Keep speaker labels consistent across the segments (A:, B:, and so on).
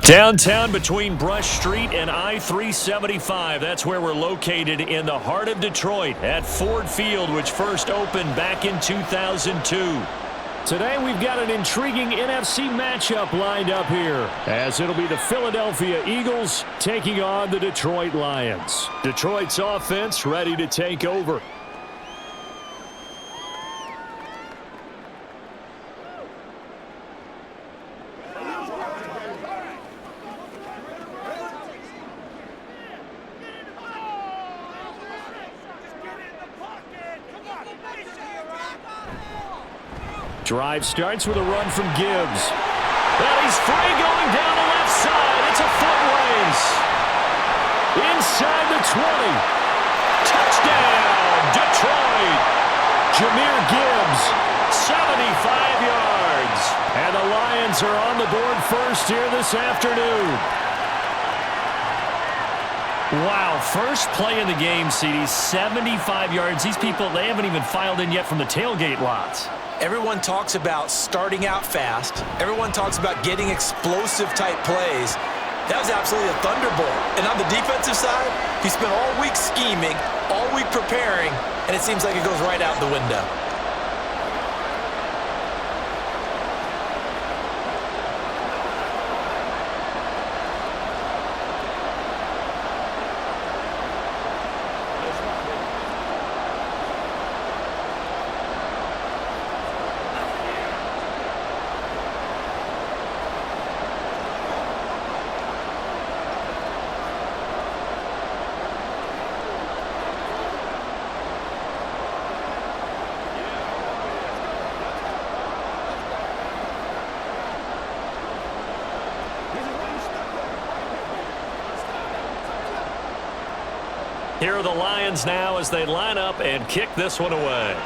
A: Downtown between Brush Street and I-375. That's where we're located in the heart of Detroit at Ford Field, which first opened back in 2002. Today we've got an intriguing NFC matchup lined up here, as it'll be the Philadelphia Eagles taking on the Detroit Lions. Detroit's offense ready to take over. Drive starts with a run from Gibbs. And he's free going down the left side. It's a foot race. Inside the 20. Touchdown, Detroit. Jahmyr Gibbs, 75 yards. And the Lions are on the board first here this afternoon. Wow, first play in the game, CD, 75 yards. These people, they haven't even filed in yet from the tailgate lots.
B: Everyone talks about starting out fast. Everyone talks about getting explosive-type plays. That was absolutely a thunderbolt. And on the defensive side, he spent all week scheming, all week preparing, and it seems like it goes right out the window.
A: Here are the Lions now as they line up and kick this one away.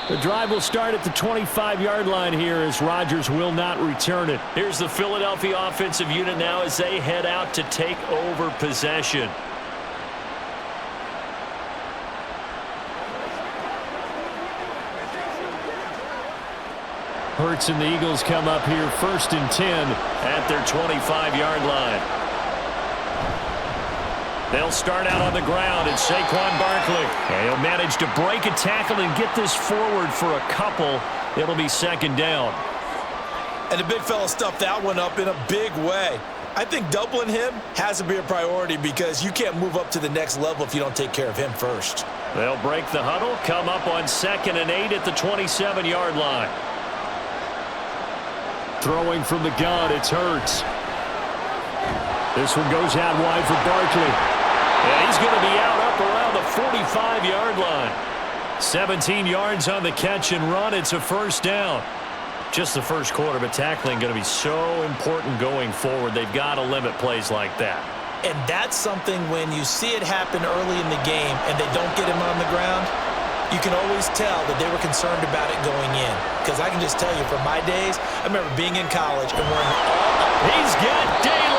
A: The drive will start at the 25-yard line here as Rodgers will not return it. Here's the Philadelphia offensive unit now as they head out to take over possession. Hurts and the Eagles come up here 1st and 10 at their 25-yard line. They'll start out on the ground, and Saquon Barkley. And he'll manage to break a tackle and get this forward for a couple. It'll be 2nd down.
B: And the big fella stuffed that one up in a big way. I think doubling him has to be a priority because you can't move up to the next level if you don't take care of him first.
A: They'll break the huddle, come up on 2nd and 8 at the 27-yard line. Throwing from the gun, it's Hurts. This one goes out wide for Barkley. And he's going to be out up around the 45-yard line. 17 yards on the catch and run. It's a 1st down. Just the first quarter, but tackling going to be so important going forward. They've got to limit plays like that.
B: And that's something when you see it happen early in the game and they don't get him on the ground, you can always tell that they were concerned about it going in. Because I can just tell you from my days, I remember being in college and wearing all up.
A: He's got daylight.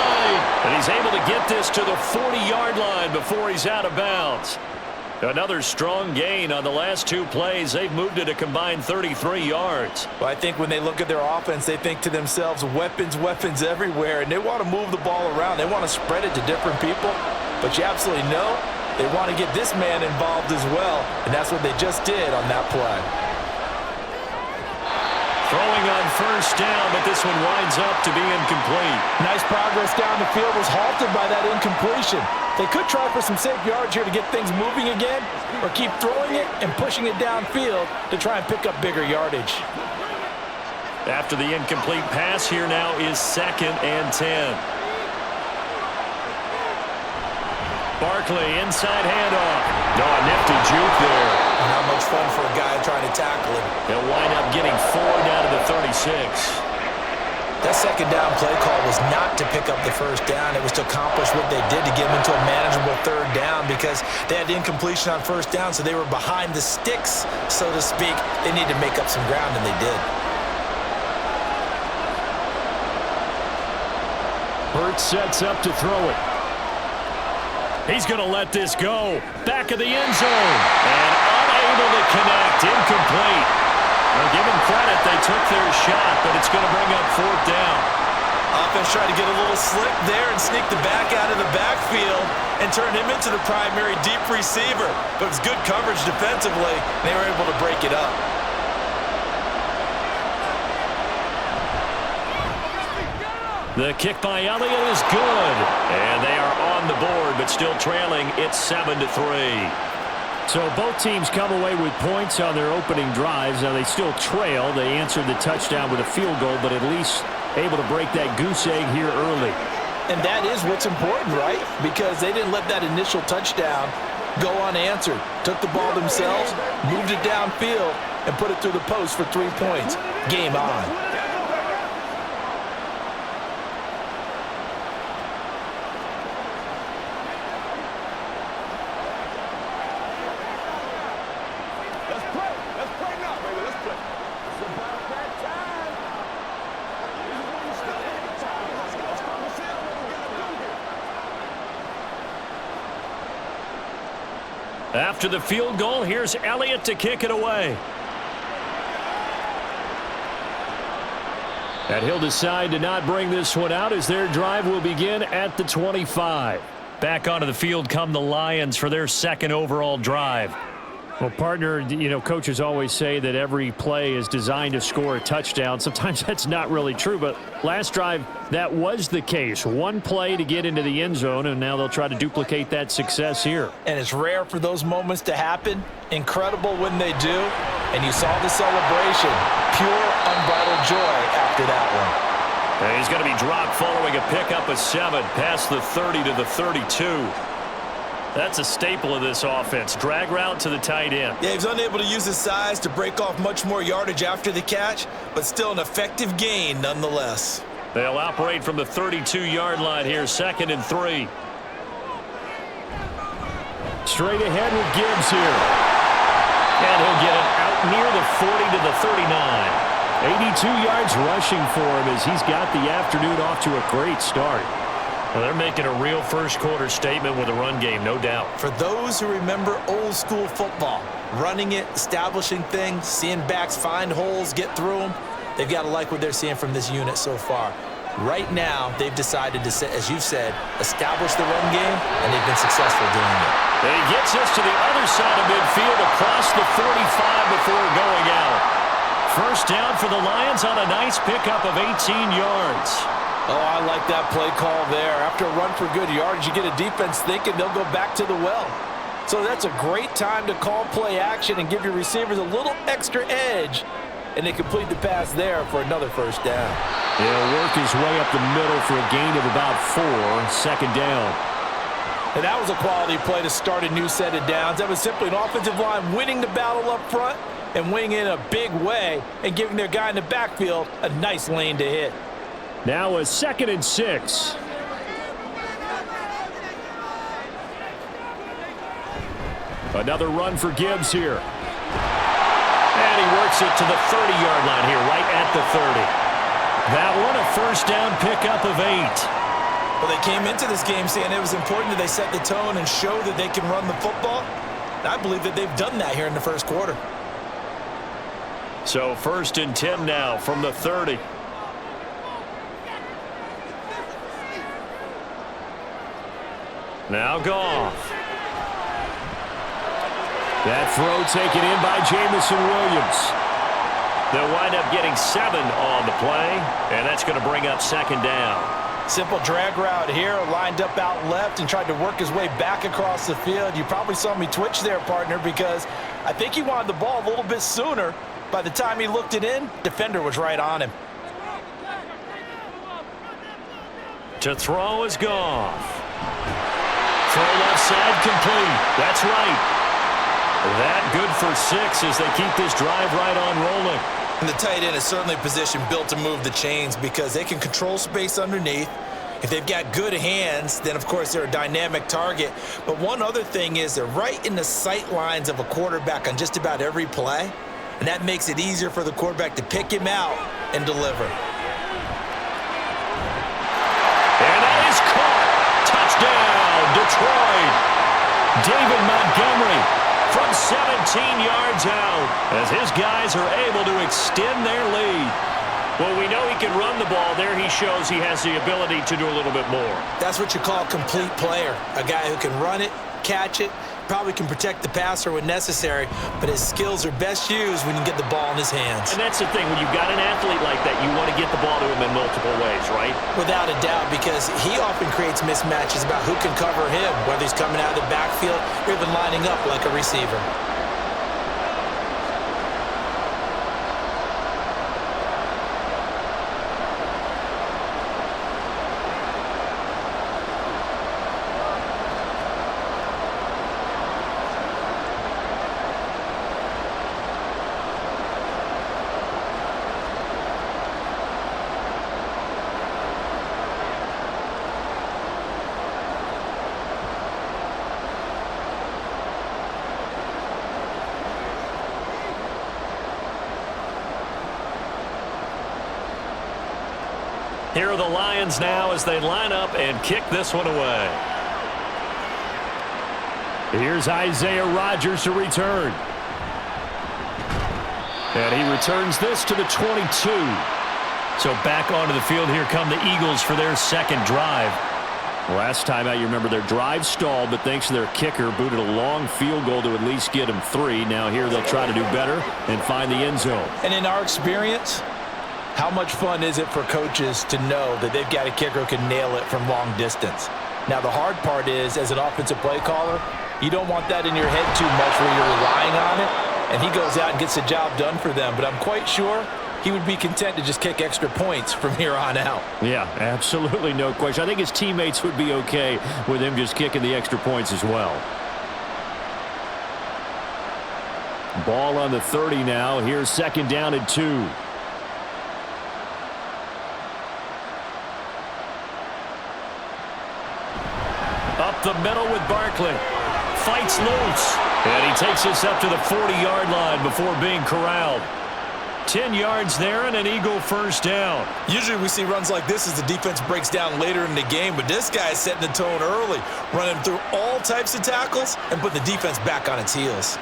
A: And he's able to get this to the 40-yard line before he's out of bounds. Another strong gain on the last 2 plays. They've moved it a combined 33 yards.
B: Well, I think when they look at their offense, they think to themselves, weapons, weapons everywhere, and they want to move the ball around. They want to spread it to different people. But you absolutely know they want to get this man involved as well, and that's what they just did on that play.
A: Throwing on 1st down, but this one winds up to be incomplete.
B: Nice progress down the field was halted by that incompletion. They could try for some safe yards here to get things moving again, or keep throwing it and pushing it downfield to try and pick up bigger yardage.
A: After the incomplete pass, here now is 2nd and 10. Barkley, inside handoff. No, a nifty juke there.
B: Not much fun for a guy trying to tackle him.
A: He'll wind up getting 4 down to the 36.
B: That 2nd down play call was not to pick up the 1st down. It was to accomplish what they did to get them into a manageable 3rd down because they had incompletion on 1st down, so they were behind the sticks, so to speak. They needed to make up some ground, and they did.
A: Hurts sets up to throw it. He's going to let this go. Back of the end zone. And unable to connect. Incomplete. Well, give them credit. They took their shot, but it's going to bring up
B: try to get a little slick there and sneak the back out of the backfield and turn him into the primary deep receiver. But it was good coverage defensively. They were able to break it up.
A: The kick by Elliott is good. And they are on the board, but still trailing. It's 7-3.
C: So both teams come away with points on their opening drives. Now they still trail. They answered the touchdown with a field goal, but at least able to break that goose egg here early.
B: And that is what's important, right? Because they didn't let that initial touchdown go unanswered. Took the ball themselves, moved it downfield, and put it through the post for 3 points. Game on.
A: After the field goal, here's Elliott to kick it away. And he'll decide to not bring this one out as their drive will begin at the 25. Back onto the field come the Lions for their second overall drive.
C: Well, partner, you know, coaches always say that every play is designed to score a touchdown. Sometimes that's not really true, but last drive, that was the case. One play to get into the end zone, and now they'll try to duplicate that success here.
B: And it's rare for those moments to happen. Incredible when they do. And you saw the celebration. Pure, unbridled joy after that one.
A: And he's going to be dropped following a pickup of 7 past the 30 to the 32. That's a staple of this offense. Drag route to the tight end.
B: Yeah, he was unable to use his size to break off much more yardage after the catch, but still an effective gain nonetheless.
A: They'll operate from the 32-yard line here, 2nd and 3.
C: Straight ahead with Gibbs here.
A: And he'll get it out near the 40 to the 39.
C: 82 yards rushing for him as he's got the afternoon off to a great start.
A: Well, they're making a real first-quarter statement with a run game, no doubt.
B: For those who remember old-school football, running it, establishing things, seeing backs find holes, get through them, they've got to like what they're seeing from this unit so far. Right now, they've decided to, as you said, establish the run game, and they've been successful doing it.
A: And he gets us to the other side of midfield across the 45 before going out. First down for the Lions on a nice pickup of 18 yards.
B: Oh, I like that play call there. After a run for good yardage, you get a defense thinking they'll go back to the well. So that's a great time to call play action and give your receivers a little extra edge. And they complete the pass there for another first down.
C: He'll work his way up the middle for a gain of about 4, 2nd down.
B: And that was a quality play to start a new set of downs. That was simply an offensive line winning the battle up front and winning in a big way and giving their guy in the backfield a nice lane to hit.
C: Now a 2nd and 6. Another run for Gibbs here.
A: And he works it to the 30-yard line here, right at the 30. That one, a first down pickup of 8.
B: Well, they came into this game saying it was important that they set the tone and show that they can run the football. And I believe that they've done that here in the first quarter.
A: So 1st and 10 now from the 30. Now Goff.
C: That throw taken in by Jamison Williams.
A: They'll wind up getting 7 on the play, and that's going to bring up 2nd down.
B: Simple drag route here, lined up out left and tried to work his way back across the field. You probably saw me twitch there, partner, because I think he wanted the ball a little bit sooner. By the time he looked it in, defender was right on him.
A: To throw is Goff. Throw left side complete. That's right. That good for 6 as they keep this drive right on rolling.
B: And the tight end is certainly a position built to move the chains because they can control space underneath. If they've got good hands, then of course they're a dynamic target. But one other thing is they're right in the sight lines of a quarterback on just about every play. And that makes it easier for the quarterback to pick him out and deliver.
A: And that is caught. Touchdown, Detroit. David Montgomery from 17 yards out as his guys are able to extend their lead. Well, we know he can run the ball. There he shows he has the ability to do a little bit more.
B: That's what you call a complete player. A guy who can run it, catch it, probably can protect the passer when necessary, but his skills are best used when you get the ball in his hands.
A: And that's the thing. When you've got an athlete like that, you want to get the ball to him in multiple ways, right?
B: Without a doubt, because he often creates mismatches about who can cover him, whether he's coming out of the backfield or even lining up like a receiver.
A: Here are the Lions now as they line up and kick this one away.
C: Here's Isaiah Rodgers to return. And he returns this to the 22.
A: So back onto the field, here come the Eagles for their second drive.
C: Last time out, you remember their drive stalled, but thanks to their kicker, booted a long field goal to at least get them 3. Now here they'll try to do better and find the end zone.
B: And in our experience, how much fun is it for coaches to know that they've got a kicker who can nail it from long distance? Now, the hard part is, as an offensive play caller, you don't want that in your head too much where you're relying on it, and he goes out and gets the job done for them. But I'm quite sure he would be content to just kick extra points from here on out.
C: Yeah, absolutely no question. I think his teammates would be okay with him just kicking the extra points as well. Ball on the 30 now. Here's second down and 2.
A: Up the middle with Barkley. Fights loose. And he takes this up to the 40-yard line before being corralled. 10 yards there and an Eagle first down.
B: Usually we see runs like this as the defense breaks down later in the game, but this guy is setting the tone early, running through all types of tackles and putting the defense back on its heels.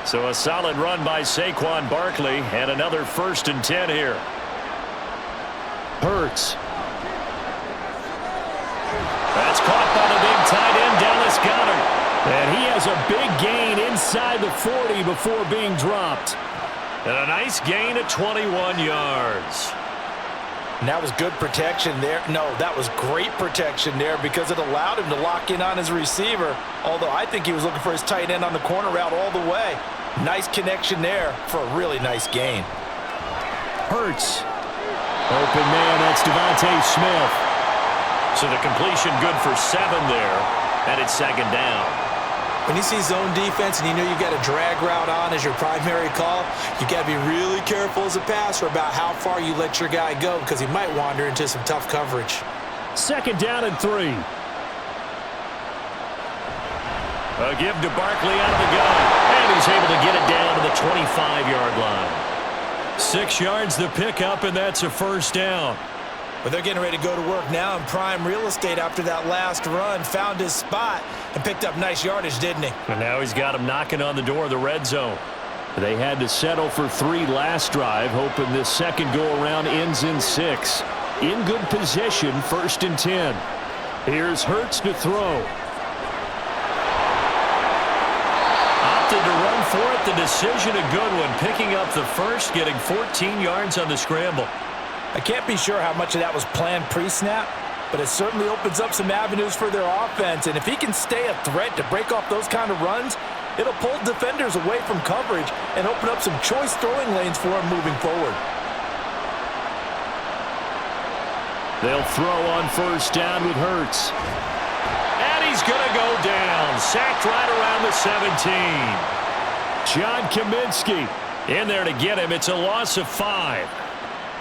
A: So a solid run by Saquon Barkley and another 1st and 10 here.
C: Hurts.
A: That's caught by the big tight end, Dallas Goedert.
C: And he has a big gain inside the 40 before being dropped.
A: And a nice gain of 21 yards.
B: And that was good protection there. No, that was great protection there because it allowed him to lock in on his receiver. Although I think he was looking for his tight end on the corner route all the way. Nice connection there for a really nice gain.
C: Hurts. Open man, that's Devontae Smith.
A: So the completion good for 7 there. And it's second down.
B: When you see zone defense and you know you've got a drag route on as your primary call, you got to be really careful as a passer about how far you let your guy go because he might wander into some tough coverage.
C: Second down and 3.
A: A give to Barkley out of the gun. And he's able to get it down to the 25-yard line. 6 yards the pickup, and that's a first down.
B: But they're getting ready to go to work now in prime real estate after that last run. Found his spot and picked up nice yardage, didn't he?
A: And now he's got him knocking on the door of the red zone.
C: They had to settle for 3 last drive, hoping this second go-around ends in 6. In good position, 1st and 10. Here's Hurts to throw.
A: Opted to run for it. The decision a good one. Picking up the first, getting 14 yards on the scramble.
B: I can't be sure how much of that was planned pre-snap, but it certainly opens up some avenues for their offense. And if he can stay a threat to break off those kind of runs, it'll pull defenders away from coverage and open up some choice throwing lanes for him moving forward.
C: They'll throw on first down with Hurts.
A: And he's going to go down. Sacked right around the 17.
C: John Kaminsky
A: in there to get him. It's a loss of 5.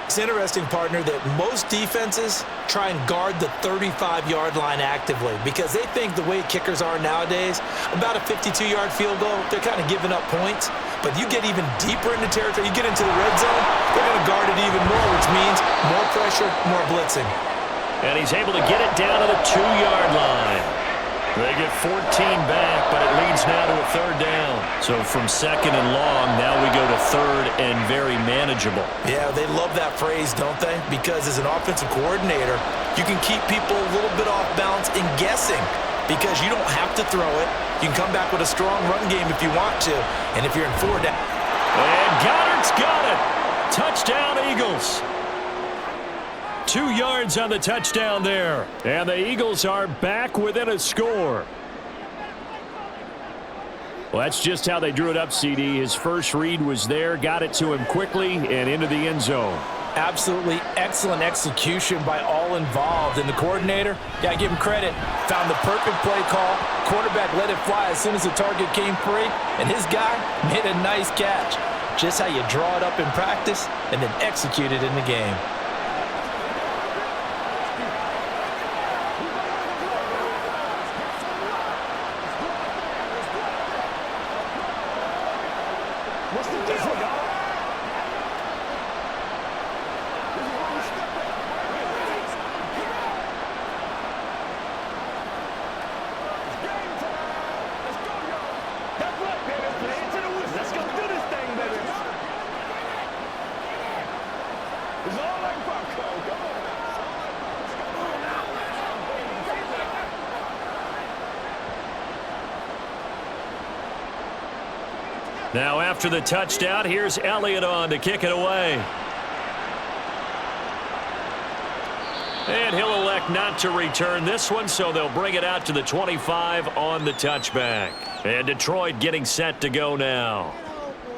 B: It's interesting, partner, that most defenses try and guard the 35-yard line actively because they think the way kickers are nowadays, about a 52-yard field goal, they're kind of giving up points. But you get even deeper into territory, you get into the red zone, they're going to guard it even more, which means more pressure, more blitzing.
A: And he's able to get it down to the 2-yard line. They get 14 back, but it leads now to a third down. So from second and long, now we go to third and very manageable.
B: Yeah, they love that phrase, don't they? Because as an offensive coordinator, you can keep people a little bit off balance and guessing because you don't have to throw it. You can come back with a strong run game if you want to. And if you're in 4 down.
A: And Goddard's got it. Touchdown, Eagles. 2 yards on the touchdown there. And the Eagles are back within a score. Well, that's just how they drew it up, CD. His first read was there, got it to him quickly, and into the end zone.
B: Absolutely excellent execution by all involved. And the coordinator, gotta give him credit, found the perfect play call. Quarterback let it fly as soon as the target came free. And his guy made a nice catch. Just how you draw it up in practice and then execute it in the game.
A: Now after the touchdown, here's Elliott on to kick it away. And he'll elect not to return this one, so they'll bring it out to the 25 on the touchback. And Detroit getting set to go now.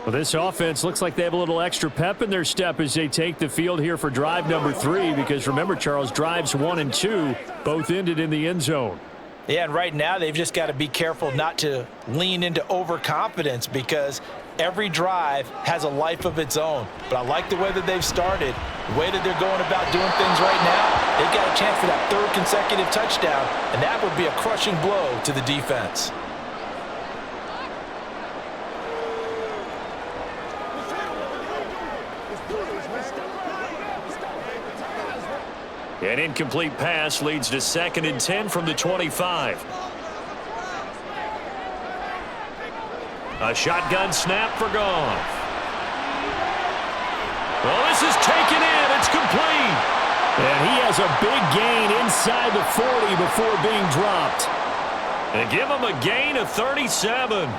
C: Well, this offense looks like they have a little extra pep in their step as they take the field here for drive number 3, because remember, Charles, drives 1 and 2 both ended in the end zone.
B: Yeah, and right now they've just got to be careful not to lean into overconfidence because every drive has a life of its own. But I like the way that they've started, the way that they're going about doing things right now. They've got a chance for that 3rd consecutive touchdown, and that would be a crushing blow to the defense.
A: An incomplete pass leads to 2nd and 10 from the 25. A shotgun snap for Goff. Well, this is taken in. It's complete.
C: And he has a big gain inside the 40 before being dropped.
A: And give him a gain of 37.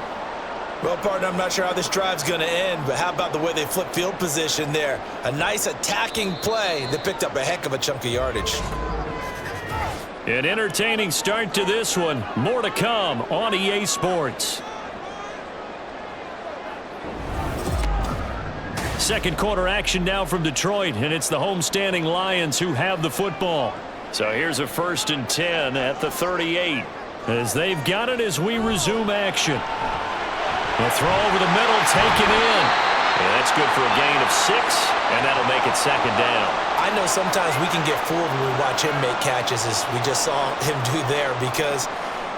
B: Well, partner, I'm not sure how this drive's going to end, but how about the way they flip field position there? A nice attacking play that picked up a heck of a chunk of yardage.
A: An entertaining start to this one. More to come on EA Sports. Second quarter action now from Detroit, and it's the homestanding Lions who have the football. So here's a 1st and 10 at the 38. As they've got it as we resume action. The throw over the middle, taken in. And that's good for a gain of 6, and that'll make it 2nd down.
B: I know sometimes we can get fooled when we watch him make catches, as we just saw him do there, because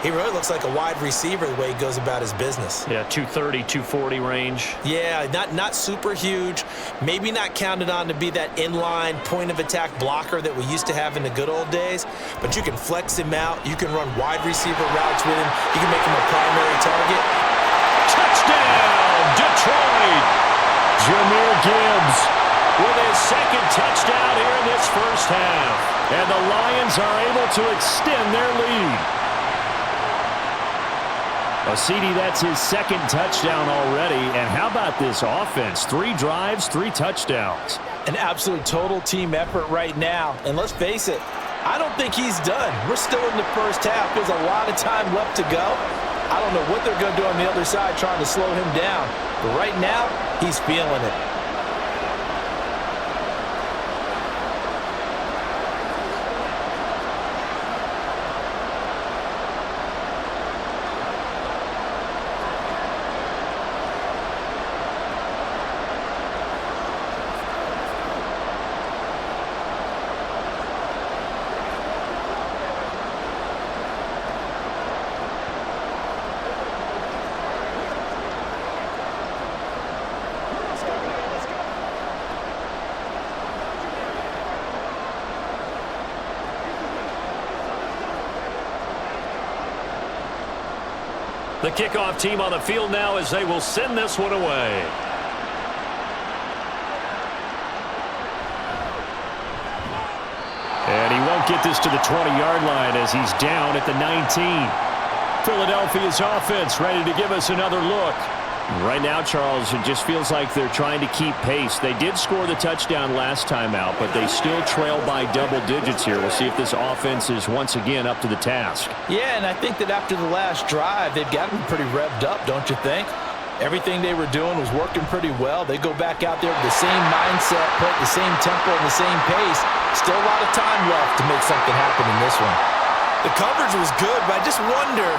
B: he really looks like a wide receiver the way he goes about his business.
C: Yeah, 230, 240 range.
B: Yeah, not super huge. Maybe not counted on to be that inline point-of-attack blocker that we used to have in the good old days, but you can flex him out. You can run wide receiver routes with him. You can make him a primary target.
A: Touchdown, Detroit! Jahmyr Gibbs with his 2nd touchdown here in this first half. And the Lions are able to extend their lead.
C: Well, CD, that's his 2nd touchdown already. And how about this offense? 3 drives, 3 touchdowns.
B: An absolute total team effort right now. And let's face it, I don't think he's done. We're still in the first half. There's a lot of time left to go. I don't know what they're going to do on the other side trying to slow him down. But right now, he's feeling it.
A: The kickoff team on the field now as they will send this one away. And he won't get this to the 20-yard line as he's down at the 19. Philadelphia's offense ready to give us another look. Right now, Charles, it just feels like they're trying to keep pace. They did score the touchdown last time out, but they still trail by double digits here. We'll see if this offense is once again up to the task.
B: Yeah, and I think that after the last drive, they've gotten pretty revved up, don't you think? Everything they were doing was working pretty well. They go back out there with the same mindset, play at the same tempo and the same pace. Still a lot of time left to make something happen in this one. The coverage was good, but I just wonder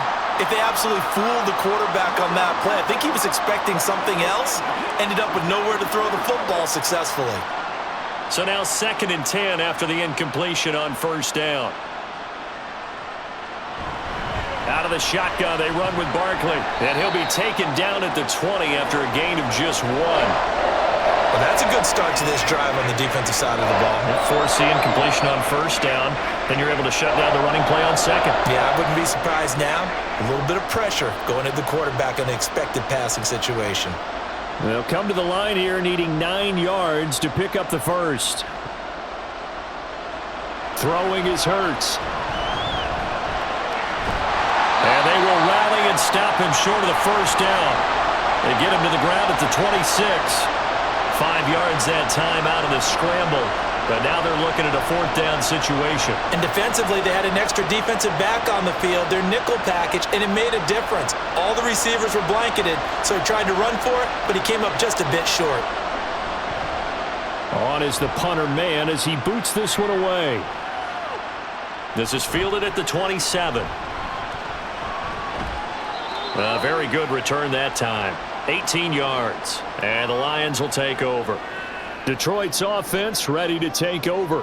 B: if they absolutely fooled the quarterback on that play. I think he was expecting something else, ended up with nowhere to throw the football successfully.
A: So now 2nd and 10 after the incompletion on first down. Out of the shotgun, they run with Barkley, and he'll be taken down at the 20 after a gain of just 1.
B: Well, that's a good start to this drive on the defensive side of the ball.
A: Force the incompletion on first down, then you're able to shut down the running play on 2nd.
B: Yeah, I wouldn't be surprised now. A little bit of pressure going at the quarterback in an expected passing situation.
C: They'll come to the line here needing 9 yards to pick up the first. Throwing is Hurts. And they will rally and stop him short of the first down. They get him to the ground at the 26. 5 yards that time out of the scramble. But now they're looking at a 4th down situation.
B: And defensively, they had an extra defensive back on the field, their nickel package, and it made a difference. All the receivers were blanketed, so he tried to run for it, but he came up just a bit short.
C: On is the punter man as he boots this one away.
A: This is fielded at the 27. A very good return that time. 18 yards. And the Lions will take over.
C: Detroit's offense ready to take over.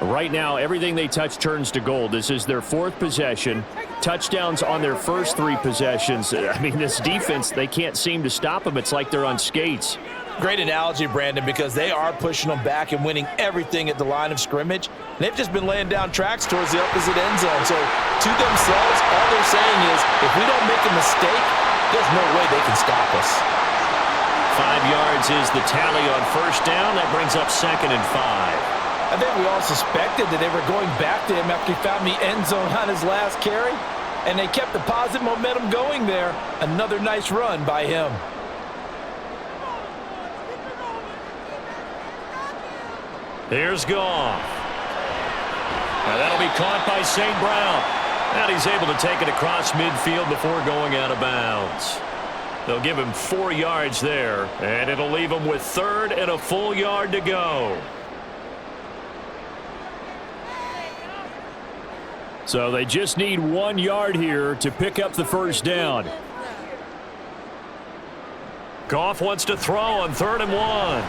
C: Right now, everything they touch turns to gold. This is their 4th possession. Touchdowns on their first 3 possessions. I mean, this defense, they can't seem to stop them. It's like they're on skates.
B: Great analogy, Brandon, because they are pushing them back and winning everything at the line of scrimmage. They've just been laying down tracks towards the opposite end zone. So to themselves, all they're saying is, if we don't make a mistake, there's no way they can stop us.
A: 5 yards is the tally on first down. That brings up 2nd and 5.
B: I think we all suspected that they were going back to him after he found the end zone on his last carry, and they kept the positive momentum going there. Another nice run by him.
A: Here's Goff. Now that'll be caught by St. Brown. And he's able to take it across midfield before going out of bounds. They'll give him 4 yards there, and it'll leave him with 3rd and a full yard to go.
C: So they just need 1 yard here to pick up the first down.
A: Goff wants to throw on 3rd and 1.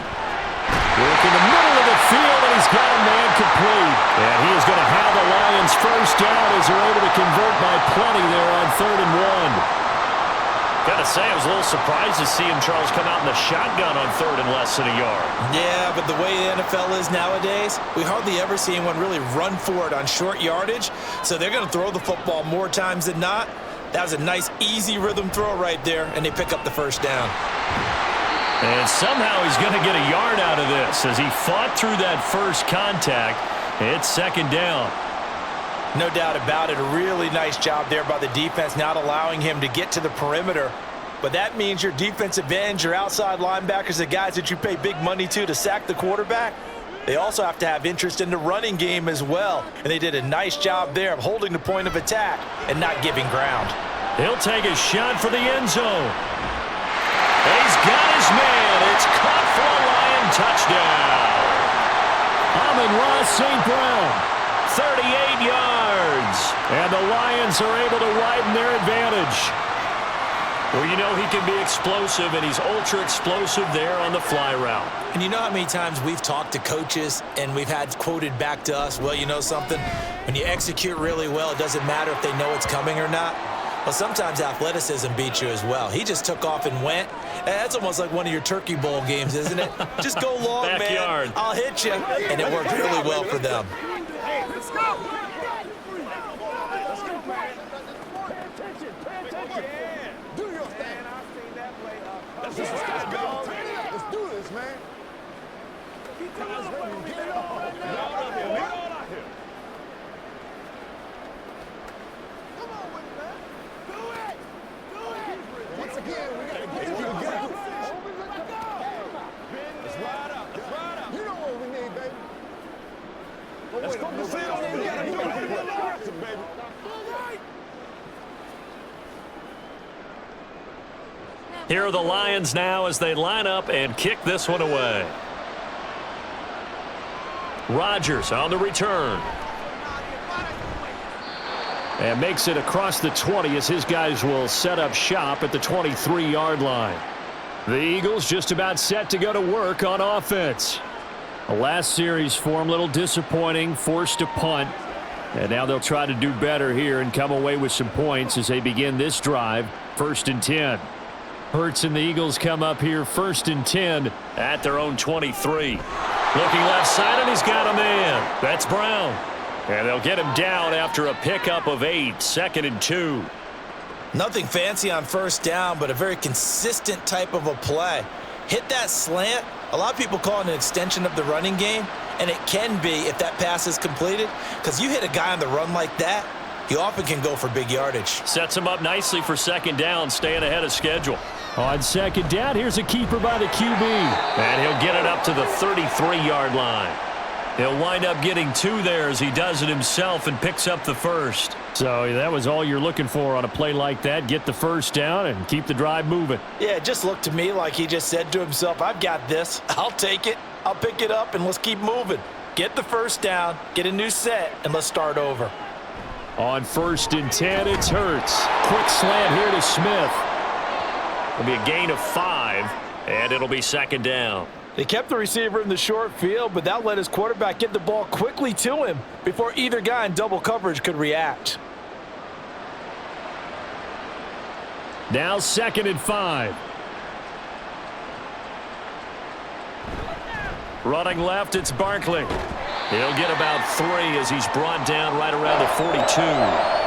C: Work in the middle of the field, and he's got a man complete. And he is going to have the Lions first down as they're able to convert by plenty there on 3rd and 1.
A: Got to say, I was a little surprised to see him, Charles, come out in the shotgun on 3rd and less than a yard.
B: Yeah, but the way the NFL is nowadays, we hardly ever see anyone really run for it on short yardage. So they're going to throw the football more times than not. That was a nice, easy rhythm throw right there, and they pick up the first down.
A: And somehow he's going to get a yard out of this as he fought through that first contact. It's 2nd down.
B: No doubt about it. A really nice job there by the defense, not allowing him to get to the perimeter. But that means your defensive ends, your outside linebackers, the guys that you pay big money to sack the quarterback, they also have to have interest in the running game as well. And they did a nice job there of holding the point of attack and not giving ground.
A: He'll take a shot for the end zone. He's got his man. It's caught for a Lion touchdown.
C: Amon-Ra St. Brown.
A: 38 yards.
C: And the Lions are able to widen their advantage.
A: Well, you know he can be explosive, and he's ultra explosive there on the fly route.
B: And you know how many times we've talked to coaches and we've had quoted back to us, well, you know something? When you execute really well, it doesn't matter if they know it's coming or not. Well, sometimes athleticism beats you as well. He just took off and went. That's almost like one of your Turkey Bowl games, isn't it? Just go long,
A: Backyard.
B: man. I'll hit you. And it worked really well for them.
D: Let's go. Let's do this, man. Get it all right now. Come on with it, man. Do it. Do it. Once again, we got to get it together. Let's ride out. Let's ride out. You know what we need, baby. Let's focus in on what we got to do. Aggressive, baby.
A: Here are the Lions now as they line up and kick this one away. Rodgers on the return. And makes it across the 20 as his guys will set up shop at the 23-yard line. The Eagles just about set to go to work on offense. The last series for them, a little disappointing, forced to punt. And now they'll try to do better here and come away with some points as they begin this drive, 1st and 10. Hurts and the Eagles come up here 1st and 10 at their own 23. Looking left side, and he's got a man. That's Brown. And they'll get him down after a pickup of 8, 2nd and 2.
B: Nothing fancy on 1st down, but a very consistent type of a play. Hit that slant. A lot of people call it an extension of the running game, and it can be if that pass is completed, because you hit a guy on the run like that, he often can go for big yardage.
A: Sets him up nicely for 2nd down, staying ahead of schedule.
C: On 2nd down, here's a keeper by the QB.
A: And he'll get it up to the 33-yard line. He'll wind up getting 2 there as he does it himself and picks up the 1st.
C: So that was all you're looking for on a play like that. Get the 1st down and keep the drive moving.
B: Yeah, it just looked to me like he just said to himself, I've got this. I'll take it. I'll pick it up, and let's keep moving. Get the 1st down, get a new set, and let's start over.
C: On 1st and 10, it's Hurts. Quick slant here to Smith.
A: It'll be a gain of 5, and it'll be 2nd down.
B: They kept the receiver in the short field, but that let his quarterback get the ball quickly to him before either guy in double coverage could react.
C: Now 2nd and 5.
A: Running left, it's Barkley. He'll get about 3 as he's brought down right around the 42.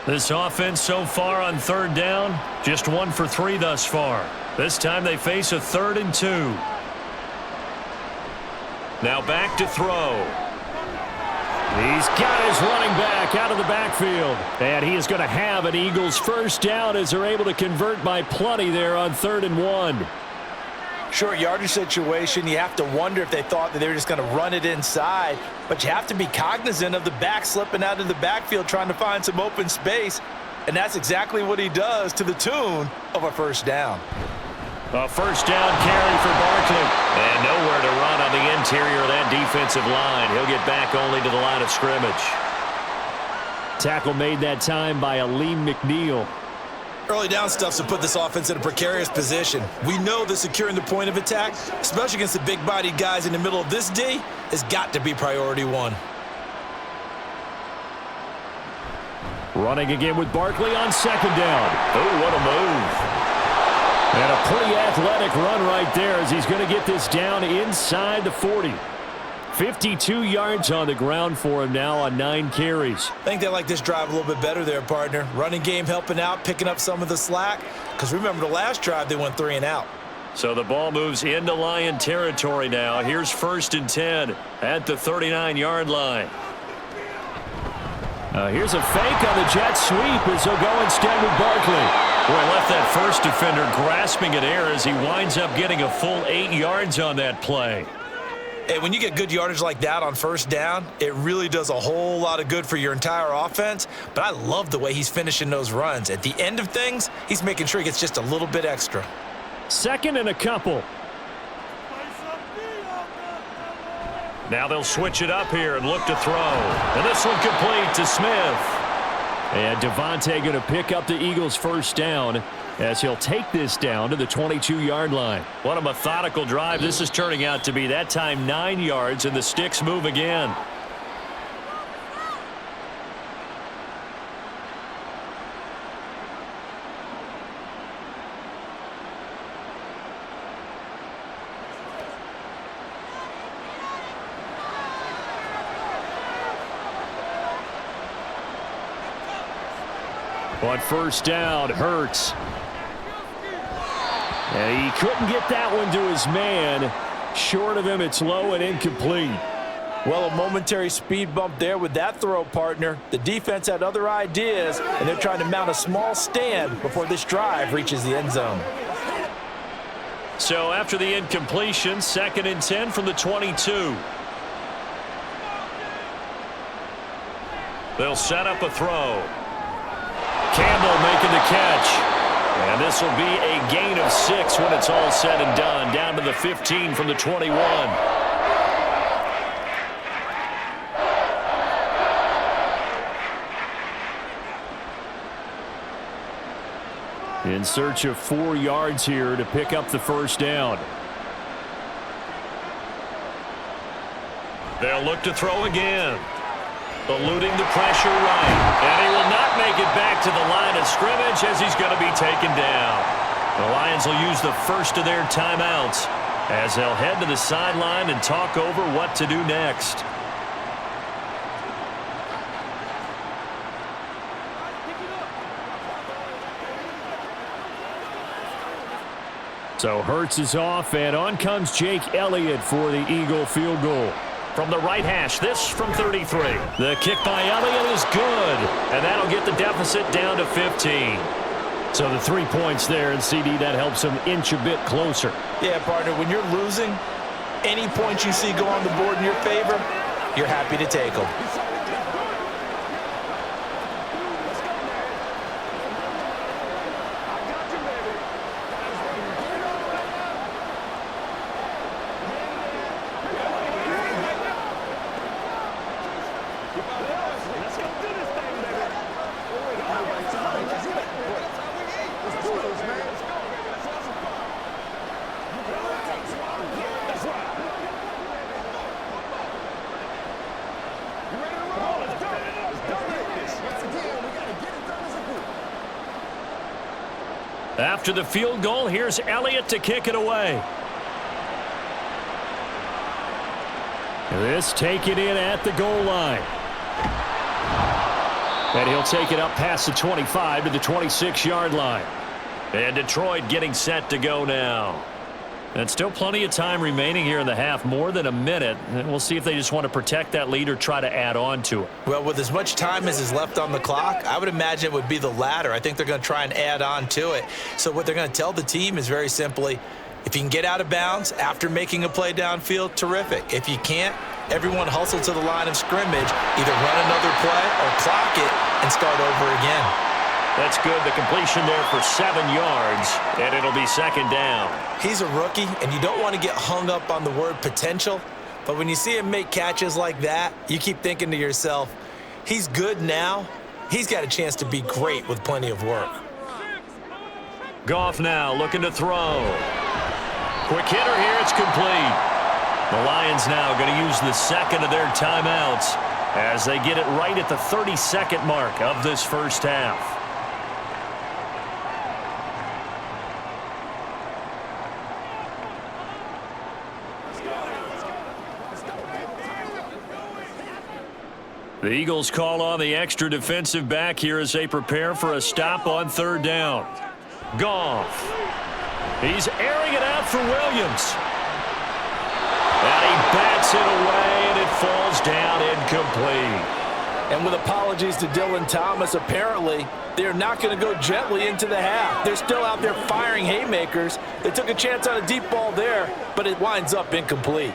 A: This offense so far on 3rd down, just 1 for 3 thus far. This time they face a 3rd and 2. Now back to throw.
C: He's got his running back out of the backfield. And he is going to have an Eagles 1st down as they're able to convert by plenty there on 3rd and 1.
B: Short yardage situation, you have to wonder if they thought that they were just going to run it inside. But you have to be cognizant of the back slipping out of the backfield trying to find some open space. And that's exactly what he does to the tune of a 1st down.
A: A 1st down carry for Barkley. And nowhere to run on the interior of that defensive line. He'll get back only to the line of scrimmage.
C: Tackle made that time by Aleem McNeil.
B: Early down stuff's to put this offense in a precarious position. We know that securing the point of attack, especially against the big-bodied guys in the middle of this D, has got to be priority 1.
C: Running again with Barkley on 2nd down.
A: Oh, what a move.
C: And a pretty athletic run right there as he's going to get this down inside the 40. 52 yards on the ground for him now on 9 carries.
B: I think they like this drive a little bit better there, partner. Running game helping out, picking up some of the slack. Because remember, the last drive they went 3 and out.
A: So the ball moves into Lion territory now. Here's 1st and 10 at the 39-yard line.
C: Here's a fake on the jet sweep as he'll go instead with Barkley.
A: Boy, left that first defender grasping at air as he winds up getting a full 8 yards on that play.
B: Hey, when you get good yardage like that on 1st down, it really does a whole lot of good for your entire offense. But I love the way he's finishing those runs. At the end of things, he's making sure he gets just a little bit extra.
C: 2nd and a couple.
A: Now they'll switch it up here and look to throw. And this one complete to Smith.
C: And Devontae going to pick up the Eagles' 1st down as he'll take this down to the 22-yard line.
A: What a methodical drive this is turning out to be. That time 9 yards, and the sticks move again.
C: On first down, Hurts. And he couldn't get that one to his man. Short of him, it's low and incomplete.
B: Well, a momentary speed bump there with that throw, partner. The defense had other ideas, and they're trying to mount a small stand before this drive reaches the end zone.
A: So after the incompletion, 2nd and 10 from the 22. They'll set up a throw. Campbell making the catch. And this will be a gain of 6 when it's all said and done. Down to the 15 from the 21.
C: In search of 4 yards here to pick up the first down.
A: They'll look to throw again. Eluding the pressure right. And he will not make it back to the line of scrimmage as he's going to be taken down. The Lions will use the first of their timeouts as they'll head to the sideline and talk over what to do next.
C: So Hurts is off, and on comes Jake Elliott for the Eagle field goal.
A: From the right hash, this from 33. The kick by Elliott is good, and that'll get the deficit down to 15.
C: So the 3 points there, and CD, that helps him inch a bit closer.
B: Yeah, partner, when you're losing, any points you see go on the board in your favor, you're happy to take them.
A: After the field goal, here's Elliott to kick it away.
C: This taken in at the goal line. And he'll take it up past the 25 to the 26-yard line.
A: And Detroit getting set to go now. And still plenty of time remaining here in the half, more than a minute. And we'll see if they just want to protect that lead or try to add on to it.
B: Well, with as much time as is left on the clock, I would imagine it would be the latter. I think they're going to try and add on to it. So what they're going to tell the team is very simply, if you can get out of bounds after making a play downfield, terrific. If you can't, everyone hustle to the line of scrimmage, either run another play or clock it and start over again.
A: That's good. The completion there for 7 yards, and it'll be 2nd down.
B: He's a rookie, and you don't want to get hung up on the word potential, but when you see him make catches like that, you keep thinking to yourself, he's good now. He's got a chance to be great with plenty of work.
A: Goff now looking to throw. Quick hitter here. It's complete. The Lions now going to use the second of their timeouts as they get it right at the 30-second mark of this first half. The Eagles call on the extra defensive back here as they prepare for a stop on 3rd down. Goff. He's airing it out for Williams. And he bats it away, and it falls down incomplete.
B: And with apologies to Dylan Thomas, apparently they're not going to go gently into the half. They're still out there firing haymakers. They took a chance on a deep ball there, but it winds up incomplete.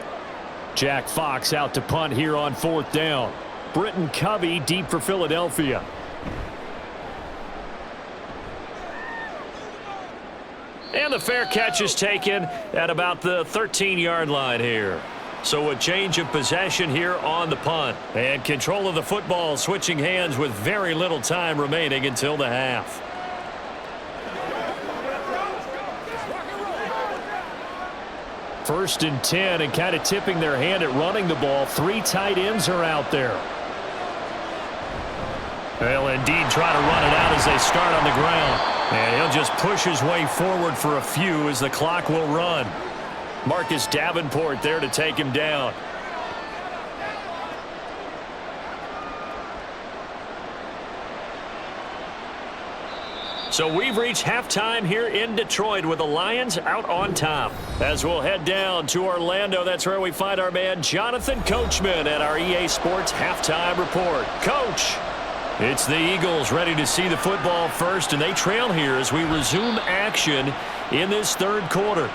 C: Jack Fox out to punt here on 4th down. Britton Covey deep for Philadelphia.
A: And the fair catch is taken at about the 13-yard line here. So a change of possession here on the punt. And control of the football switching hands with very little time remaining until the half.
C: First and 10, and kind of tipping their hand at running the ball. 3 tight ends are out there. They'll indeed try to run it out as they start on the ground. And he'll just push his way forward for a few as the clock will run. Marcus Davenport there to take him down.
A: So we've reached halftime here in Detroit with the Lions out on top. As we'll head down to Orlando, that's where we find our man Jonathan Coachman at our EA Sports Halftime Report. Coach. It's the Eagles ready to see the football first, and they trail here as we resume action in this third quarter.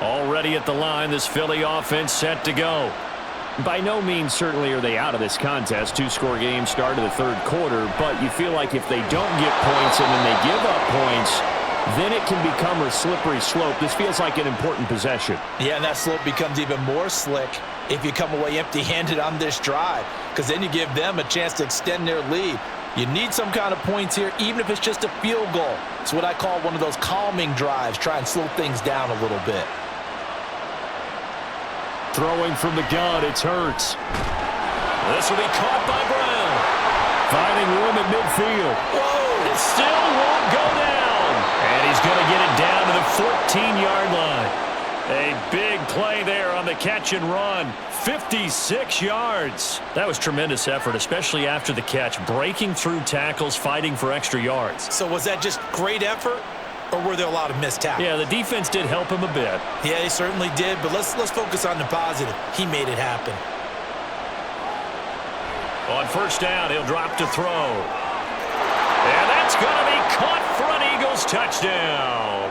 A: Already at the line, this Philly offense set to go. By no means certainly are they out of this contest. Two-score game start of the third quarter, but you feel like if they don't get points and then they give up points, then it can become a slippery slope. This feels like an important possession.
B: Yeah, and that slope becomes even more slick if you come away empty-handed on this drive, because then you give them a chance to extend their lead. You need some kind of points here, even if it's just a field goal. It's what I call one of those calming drives. Try and slow things down a little bit.
C: Throwing from the gun, it's Hurts.
A: This will be caught by Brown.
C: Finding room at midfield.
A: Whoa! It still won't go down. And he's going to get it down to the 14-yard line. A big play there on the catch and run. 56 yards. That was tremendous effort, especially after the catch. Breaking through tackles, fighting for extra yards.
B: So was that just great effort? Or were there a lot of missed tackles?
A: Yeah, the defense did help him a bit.
B: Yeah, he certainly did, but let's focus on the positive. He made it happen.
A: On first down, he'll drop to throw. And that's going to be caught for an Eagles touchdown.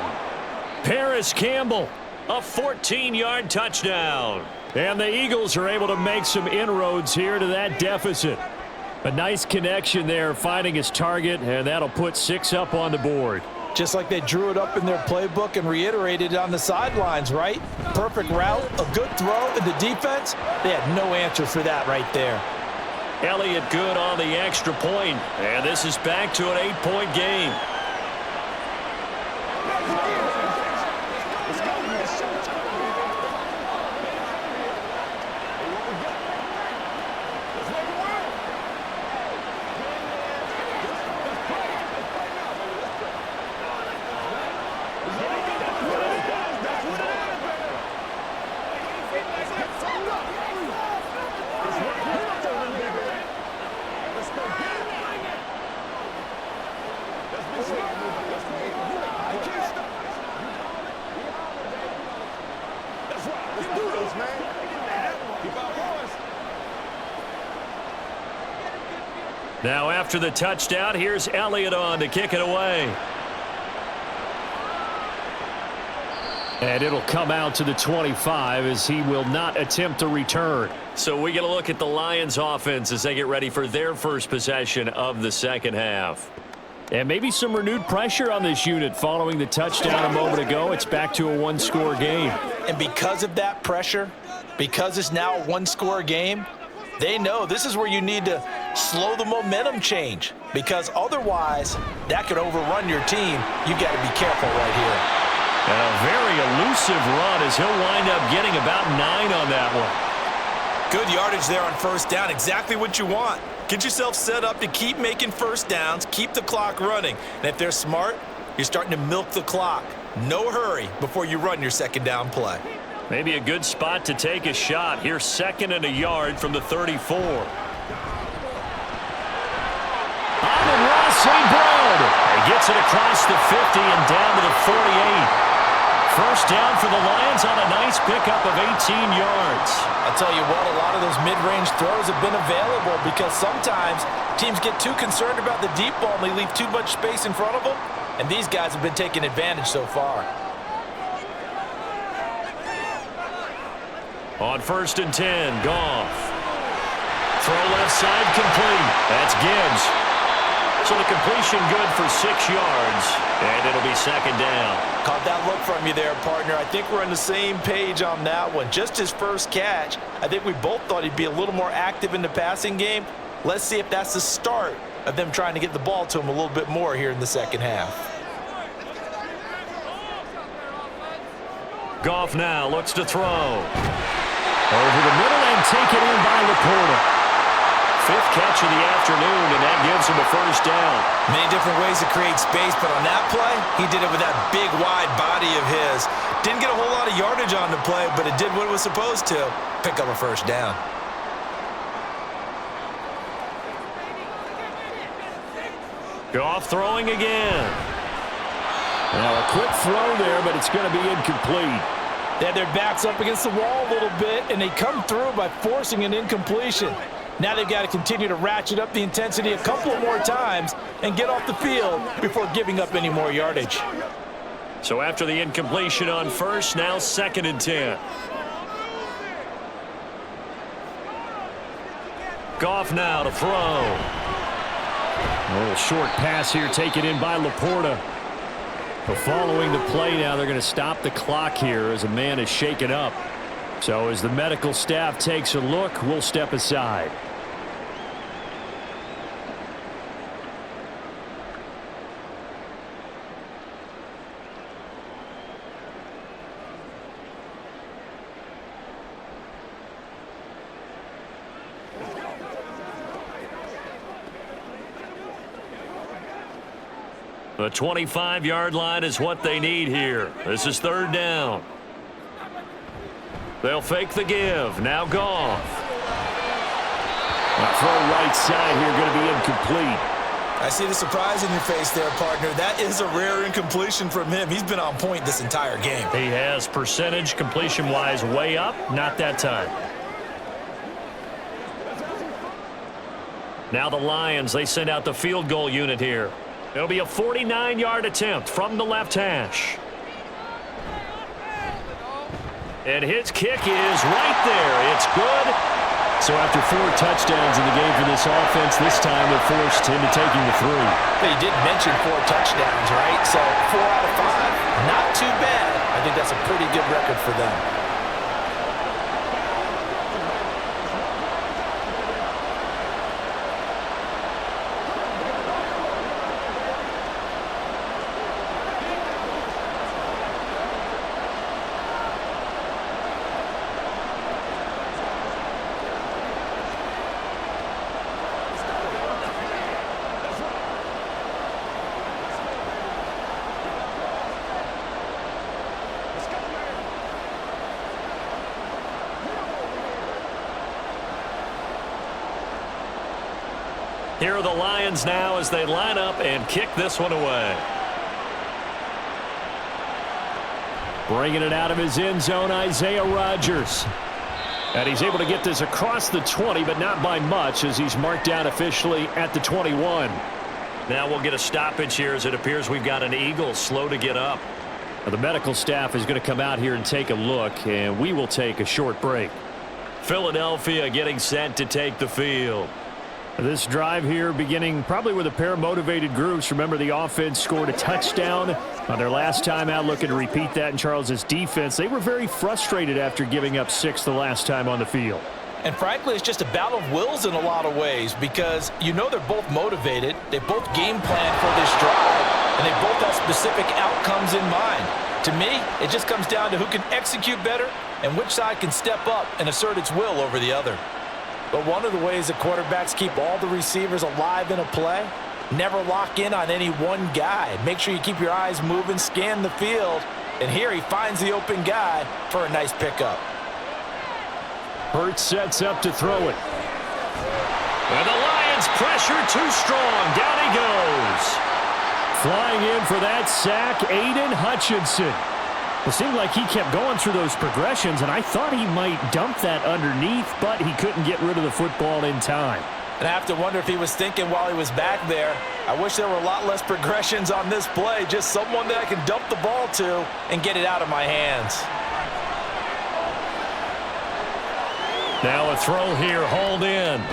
A: Paris Campbell, a 14-yard touchdown. And the Eagles are able to make some inroads here to that deficit. A nice connection there, finding his target, and that'll put 6 up on the board.
B: Just like they drew it up in their playbook and reiterated it on the sidelines, right? Perfect route, a good throw, and the defense, they had no answer for that right there.
A: Elliott good on the extra point, and this is back to an 8-point game. Now after the touchdown, here's Elliott on to kick it away.
C: And it'll come out to the 25 as he will not attempt to return.
A: So we get a look at the Lions offense as they get ready for their first possession of the second half.
C: And maybe some renewed pressure on this unit following the touchdown a moment ago. It's back to a one-score game.
B: And because of that pressure, because it's now a one-score game, they know this is where you need to slow the momentum change, because otherwise that could overrun your team. You got to be careful right here.
A: And a very elusive run as he'll wind up getting about 9 on that one.
B: Good yardage there on first down. Exactly what you want. Get yourself set up to keep making first downs, keep the clock running. And if they're smart, you're starting to milk the clock. No hurry before you run your second down play.
A: Maybe a good spot to take a shot. Here's 2nd and a yard from the 34.
C: Amon-Ra St. Brown.
A: He gets it across the 50 and down to the 48. First down for the Lions on a nice pickup of 18 yards.
B: I'll tell you what, a lot of those mid-range throws have been available because sometimes teams get too concerned about the deep ball and they leave too much space in front of them, and these guys have been taking advantage so far.
A: On 1st and 10, Goff. Throw left side complete. That's Gibbs. So the completion good for 6 yards, and it'll be 2nd down.
B: Caught that look from you there, partner. I think we're on the same page on that one. Just his first catch, I think we both thought he'd be a little more active in the passing game. Let's see if that's the start of them trying to get the ball to him a little bit more here in the second half.
A: Goff now looks to throw.
C: Over the middle and taken in by Laporta.
A: 5th catch of the afternoon, and that gives him a first down.
B: Many different ways to create space, but on that play, he did it with that big, wide body of his. Didn't get a whole lot of yardage on the play, but it did what it was supposed to. Pick up a first down.
A: Goff throwing again.
C: Now a quick throw there, but it's going to be incomplete.
B: They had their backs up against the wall a little bit, and they come through by forcing an incompletion. Now they've got to continue to ratchet up the intensity a couple of more times and get off the field before giving up any more yardage.
A: So after the incompletion on first, now 2nd and 10. Goff now to throw. A little short pass here taken in by Laporta. But following the play now, they're going to stop the clock here as a man is shaken up. So as the medical staff takes a look, we'll step aside. The 25-yard line is what they need here. This is 3rd down. They'll fake the give. Now Goff. A throw right side here going to be incomplete.
B: I see the surprise in your face there, partner. That is a rare incompletion from him. He's been on point this entire game.
A: He has percentage completion-wise way up. Not that time. Now the Lions, they send out the field goal unit here. It'll be a 49-yard attempt from the left hash. And his kick is right there. It's good. So after 4 touchdowns in the game for this offense, this time they're forced into taking the 3.
B: They did mention 4 touchdowns, right? So 4 out of 5, not too bad. I think that's a pretty good record for them.
A: Here are the Lions now as they line up and kick this one away. Bringing it out of his end zone, Isaiah Rodgers. And he's able to get this across the 20, but not by much as he's marked down officially at the 21. Now we'll get a stoppage here as it appears we've got an Eagle slow to get up. Now the medical staff is going to come out here and take a look, and we will take a short break. Philadelphia getting set to take the field. This drive here beginning probably with a pair of motivated groups. Remember, the offense scored a touchdown on their last time out, looking to repeat that in Charles's defense. They were very frustrated after giving up 6 the last time on the field.
B: And frankly, it's just a battle of wills in a lot of ways because you know they're both motivated. They both game plan for this drive, and they both have specific outcomes in mind. To me, it just comes down to who can execute better and which side can step up and assert its will over the other. But one of the ways that quarterbacks keep all the receivers alive in a play, never lock in on any one guy. Make sure you keep your eyes moving, scan the field, and here he finds the open guy for a nice pickup.
C: Hurts sets up to throw it.
A: And the Lions pressure too strong. Down he goes.
C: Flying in for that sack, Aiden Hutchinson. It seemed like he kept going through those progressions, and I thought he might dump that underneath, but he couldn't get rid of the football in time.
B: And I have to wonder if he was thinking while he was back there, I wish there were a lot less progressions on this play, just someone that I can dump the ball to and get it out of my hands.
A: Now a throw here, hauled in.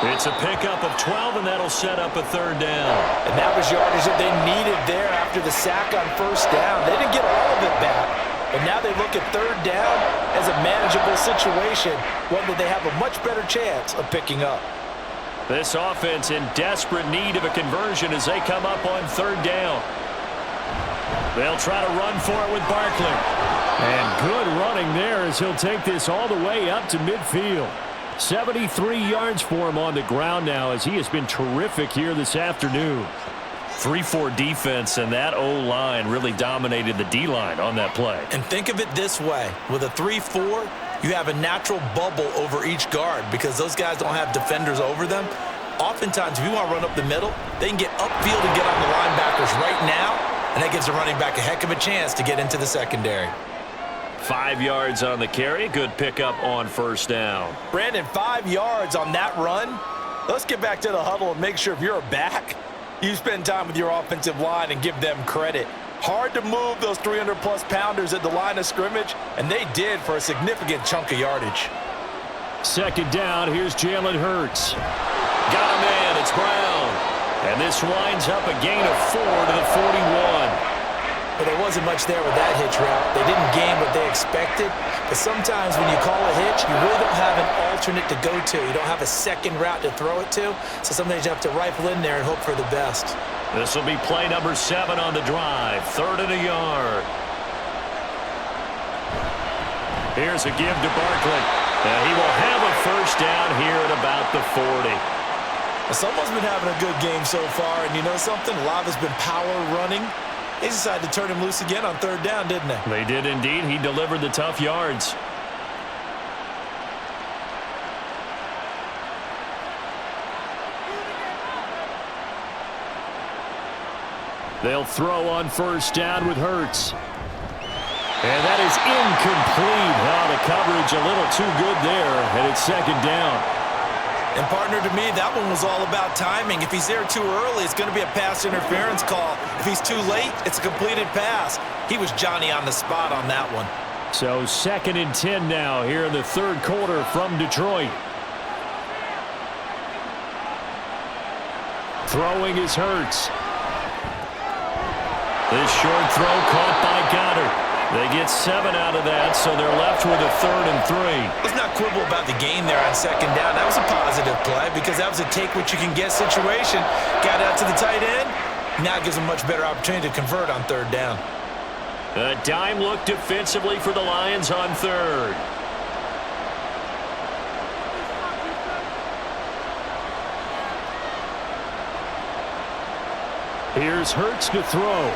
A: It's a pickup of 12, and that'll set up a 3rd down.
B: And that was yardage that they needed there after the sack on 1st down. They didn't get all of it back, but now they look at 3rd down as a manageable situation, one that they have a much better chance of picking up.
A: This offense in desperate need of a conversion as they come up on 3rd down. They'll try to run for it with Barkley.
C: And good running there as he'll take this all the way up to midfield. 73 yards for him on the ground now as he has been terrific here this afternoon. 3-4 defense, and that O-line really dominated the D-line on that play.
B: And think of it this way. With a 3-4, you have a natural bubble over each guard because those guys don't have defenders over them. Oftentimes, if you want to run up the middle, they can get upfield and get on the linebackers right now, and that gives the running back a heck of a chance to get into the secondary.
A: 5 yards on the carry. Good pickup on first down.
B: Brandon, 5 yards on that run. Let's get back to the huddle and make sure if you're a back, you spend time with your offensive line and give them credit. Hard to move those 300-plus pounders at the line of scrimmage, and they did for a significant chunk of yardage.
C: Second down, here's Jalen Hurts.
A: Got a man, it's Brown. And this winds up a gain of 4 to the 41.
B: But there wasn't much there with that hitch route. They didn't gain what they expected. But sometimes when you call a hitch, you really don't have an alternate to go to. You don't have a second route to throw it to. So sometimes you have to rifle in there and hope for the best.
A: This will be play number 7 on the drive. 3rd and a yard. Here's a give to Barkley. And he will have a first down here at about the 40.
B: Someone's been having a good game so far. And you know something? A lot has been power running. They decided to turn him loose again on 3rd down, didn't they?
A: They did indeed. He delivered the tough yards.
C: They'll throw on first down with Hurts. And that is incomplete. Oh, the coverage a little too good there, and it's 2nd down.
B: And, partner, to me, that one was all about timing. If he's there too early, it's going to be a pass interference call. If he's too late, it's a completed pass. He was Johnny on the spot on that one.
C: So 2nd and 10 now here in the 3rd quarter from Detroit. Throwing is Hurts. This short throw caught by Goddard. They get 7 out of that, so they're left with a 3rd and 3.
B: Let's not quibble about the gain there on 2nd down. That was a positive play because that was a take-what-you-can-get situation. Got out to the tight end. Now it gives them a much better opportunity to convert on 3rd down.
A: A dime look defensively for the Lions on 3rd.
C: Here's Hurts to throw.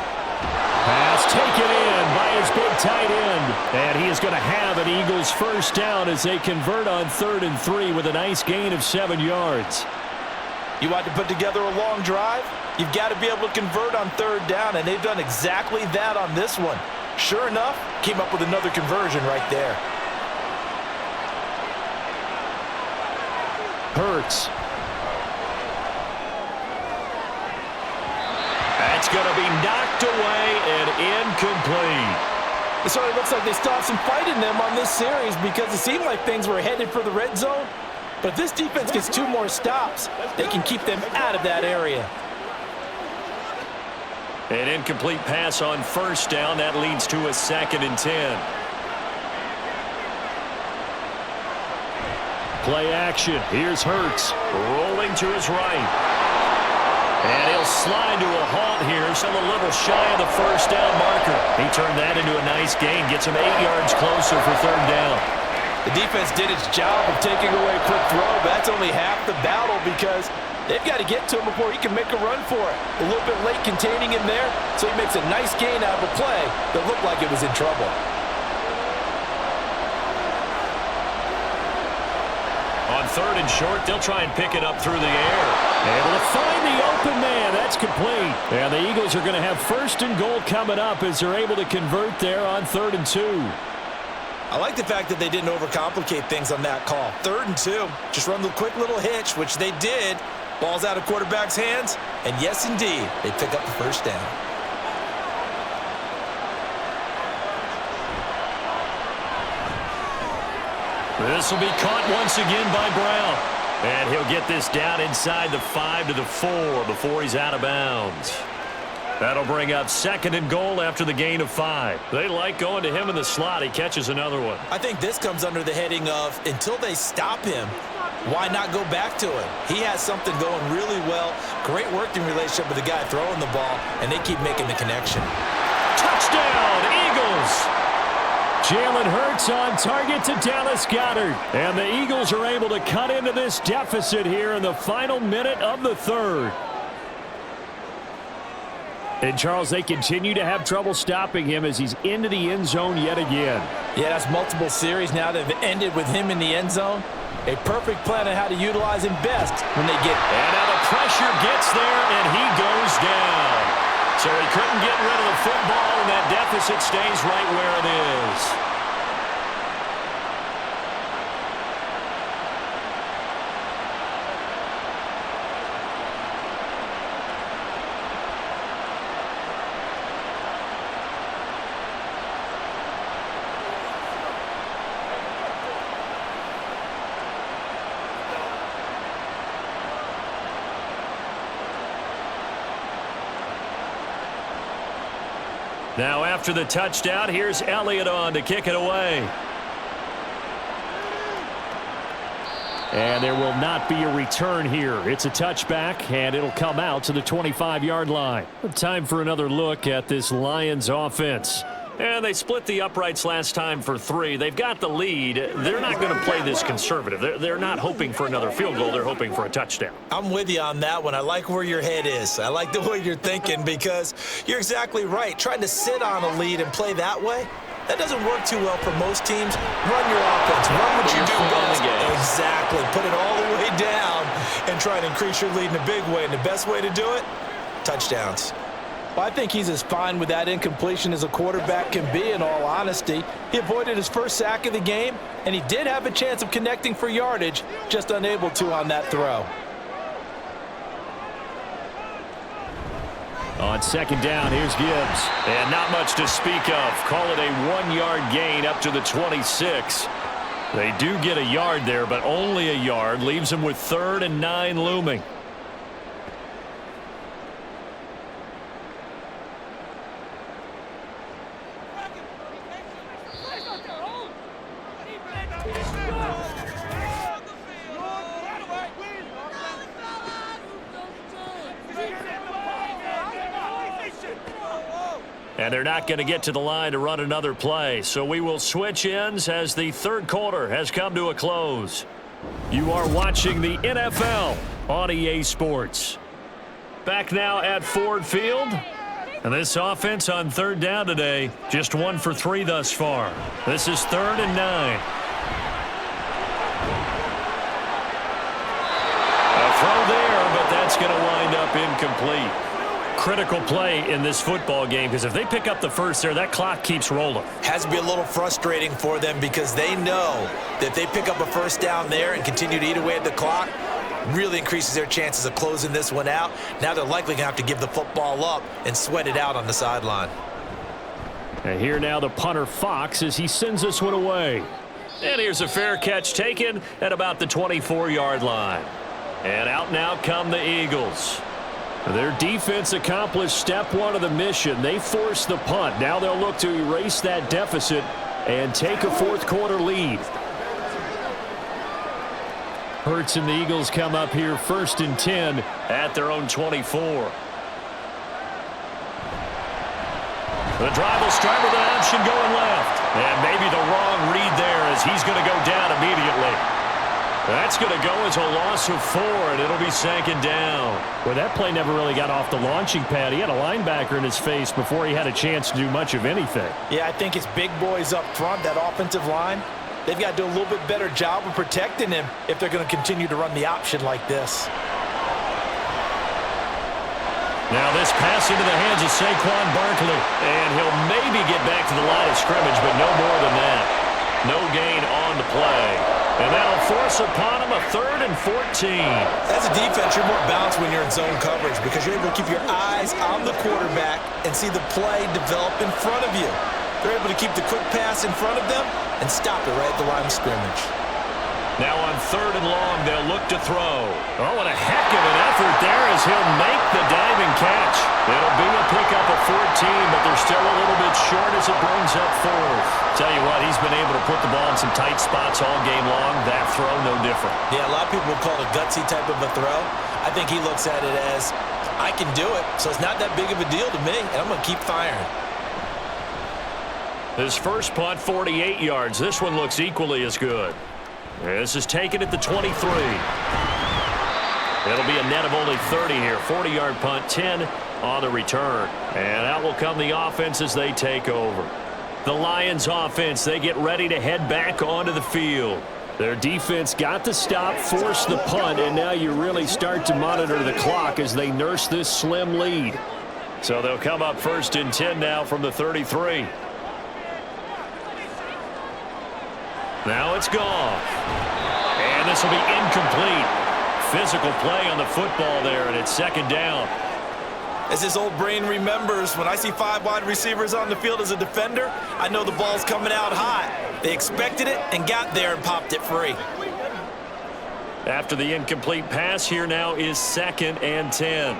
C: Pass taken in by his big tight end. And he is going to have an Eagles first down as they convert on 3rd and 3 with a nice gain of 7 yards.
B: You want to put together a long drive? You've got to be able to convert on 3rd down, and they've done exactly that on this one. Sure enough, came up with another conversion right there.
C: Hurts.
A: That's going to be knocked away and incomplete.
B: It sort of looks like they stopped some fight in them on this series because it seemed like things were headed for the red zone. But if this defense gets 2 more stops, they can keep them out of that area.
A: An incomplete pass on first down. That leads to a 2nd and 10.
C: Play action. Here's Hurts.
A: Rolling to his right. And he'll slide to a halt here, still a little shy of the first down marker. He turned that into a nice gain, gets him 8 yards closer for 3rd down.
B: The defense did its job of taking away a quick throw, but that's only half the battle because they've got to get to him before he can make a run for it. A little bit late containing him there, so he makes a nice gain out of a play that looked like it was in trouble.
A: On 3rd and short, they'll try and pick it up through the air.
C: Able to find the open man. That's complete. And the Eagles are going to have 1st and goal coming up as they're able to convert there on 3rd and 2.
B: I like the fact that they didn't overcomplicate things on that call. 3rd and 2, just run the quick little hitch, which they did. Ball's out of quarterback's hands, and yes, indeed, they pick up the first down.
A: This will be caught once again by Brown. And he'll get this down inside the 5 to the 4 before he's out of bounds. That'll bring up 2nd and goal after the gain of 5. They like going to him in the slot. He catches another one.
B: I think this comes under the heading of until they stop him, why not go back to him? He has something going really well. Great working relationship with the guy throwing the ball, and they keep making the connection.
A: Touchdown, Eagles!
C: Jalen Hurts on target to Dallas Goedert. And the Eagles are able to cut into this deficit here in the final minute of the 3rd. And, Charles, they continue to have trouble stopping him as he's into the end zone yet again.
B: Yeah, that's multiple series now that have ended with him in the end zone. A perfect plan on how to utilize him best when they get.
A: And now the pressure gets there, and he goes down. So he couldn't get rid of the football, and that deficit stays right where it is. Now after the touchdown, here's Elliott on to kick it away.
C: And there will not be a return here. It's a touchback, and it'll come out to the 25-yard line. Time for another look at this Lions offense.
A: And they split the uprights last time for 3. They've got the lead. They're not going to play this conservative. They're not hoping for another field goal. They're hoping for a touchdown.
B: I'm with you on that one. I like where your head is. I like the way you're thinking because you're exactly right. Trying to sit on a lead and play that way, that doesn't work too well for most teams. Run your offense. Run what you do best. Exactly. Put it all the way down and try to increase your lead in a big way. And the best way to do it, touchdowns. Well, I think he's as fine with that incompletion as a quarterback can be, in all honesty. He avoided his first sack of the game, and he did have a chance of connecting for yardage, just unable to on that throw.
C: On second down, here's Gibbs.
A: And not much to speak of. Call it a 1-yard gain up to the 26. They do get a yard there, but only a yard. Leaves them with 3rd and 9 looming. And they're not going to get to the line to run another play. So we will switch ends as the third quarter has come to a close. You are watching the NFL on EA Sports. Back now at Ford Field. And this offense on third down today, just 1 for 3 thus far. This is 3rd and 9. A throw there, but that's going to wind up incomplete. Critical play in this football game because if they pick up the first there, that clock keeps rolling.
B: Has to be a little frustrating for them because they know that if they pick up a first down there and continue to eat away at the clock, really increases their chances of closing this one out. Now they're likely going to have to give the football up and sweat it out on the sideline.
C: And here now the punter Fox as he sends this one away.
A: And here's a fair catch taken at about the 24-yard line. And out now come the Eagles.
C: Their defense accomplished step 1 of the mission. They forced the punt. Now they'll look to erase that deficit and take a fourth quarter lead. Hurts and the Eagles come up here 1st and 10
A: at their own 24. The drive will start with an option going left. And maybe the wrong read there as he's going to go down immediately. That's going to go as a loss of 4, and it'll be 2nd down.
C: Well, that play never really got off the launching pad. He had a linebacker in his face before he had a chance to do much of anything.
B: Yeah, I think his big boys up front, that offensive line, they've got to do a little bit better job of protecting him if they're going to continue to run the option like this.
A: Now this pass into the hands of Saquon Barkley. And he'll maybe get back to the line of scrimmage, but no more than that. No gain on the play. And that'll force upon him a 3rd and 14.
B: As a defense, you're more balanced when you're in zone coverage because you're able to keep your eyes on the quarterback and see the play develop in front of you. They're able to keep the quick pass in front of them and stop it right at the line of scrimmage.
A: Now on 3rd and long, they'll look to throw. Oh, and a heck of an effort there as he'll make the diving catch. It'll be a pickup of 14, but they're still a little bit short as it brings up 4th. Tell you what, he's been able to put the ball in some tight spots all game long. That throw, no different.
B: Yeah, a lot of people would call it a gutsy type of a throw. I think he looks at it as, I can do it, so it's not that big of a deal to me, and I'm going to keep firing.
A: His first punt, 48 yards. This one looks equally as good. This is taken at the 23. It'll be a net of only 30 here. 40-yard punt, 10 on the return. And out will come the offense as they take over. The Lions offense, they get ready to head back onto the field.
C: Their defense got the stop, forced the punt, and now you really start to monitor the clock as they nurse this slim lead.
A: So they'll come up 1st and 10 now from the 33. Now it's Goff. And this will be incomplete. Physical play on the football there, and it's 2nd down.
B: As his old brain remembers, when I see 5 wide receivers on the field as a defender, I know the ball's coming out hot. They expected it and got there and popped it free.
A: After the incomplete pass, here now is 2nd and 10.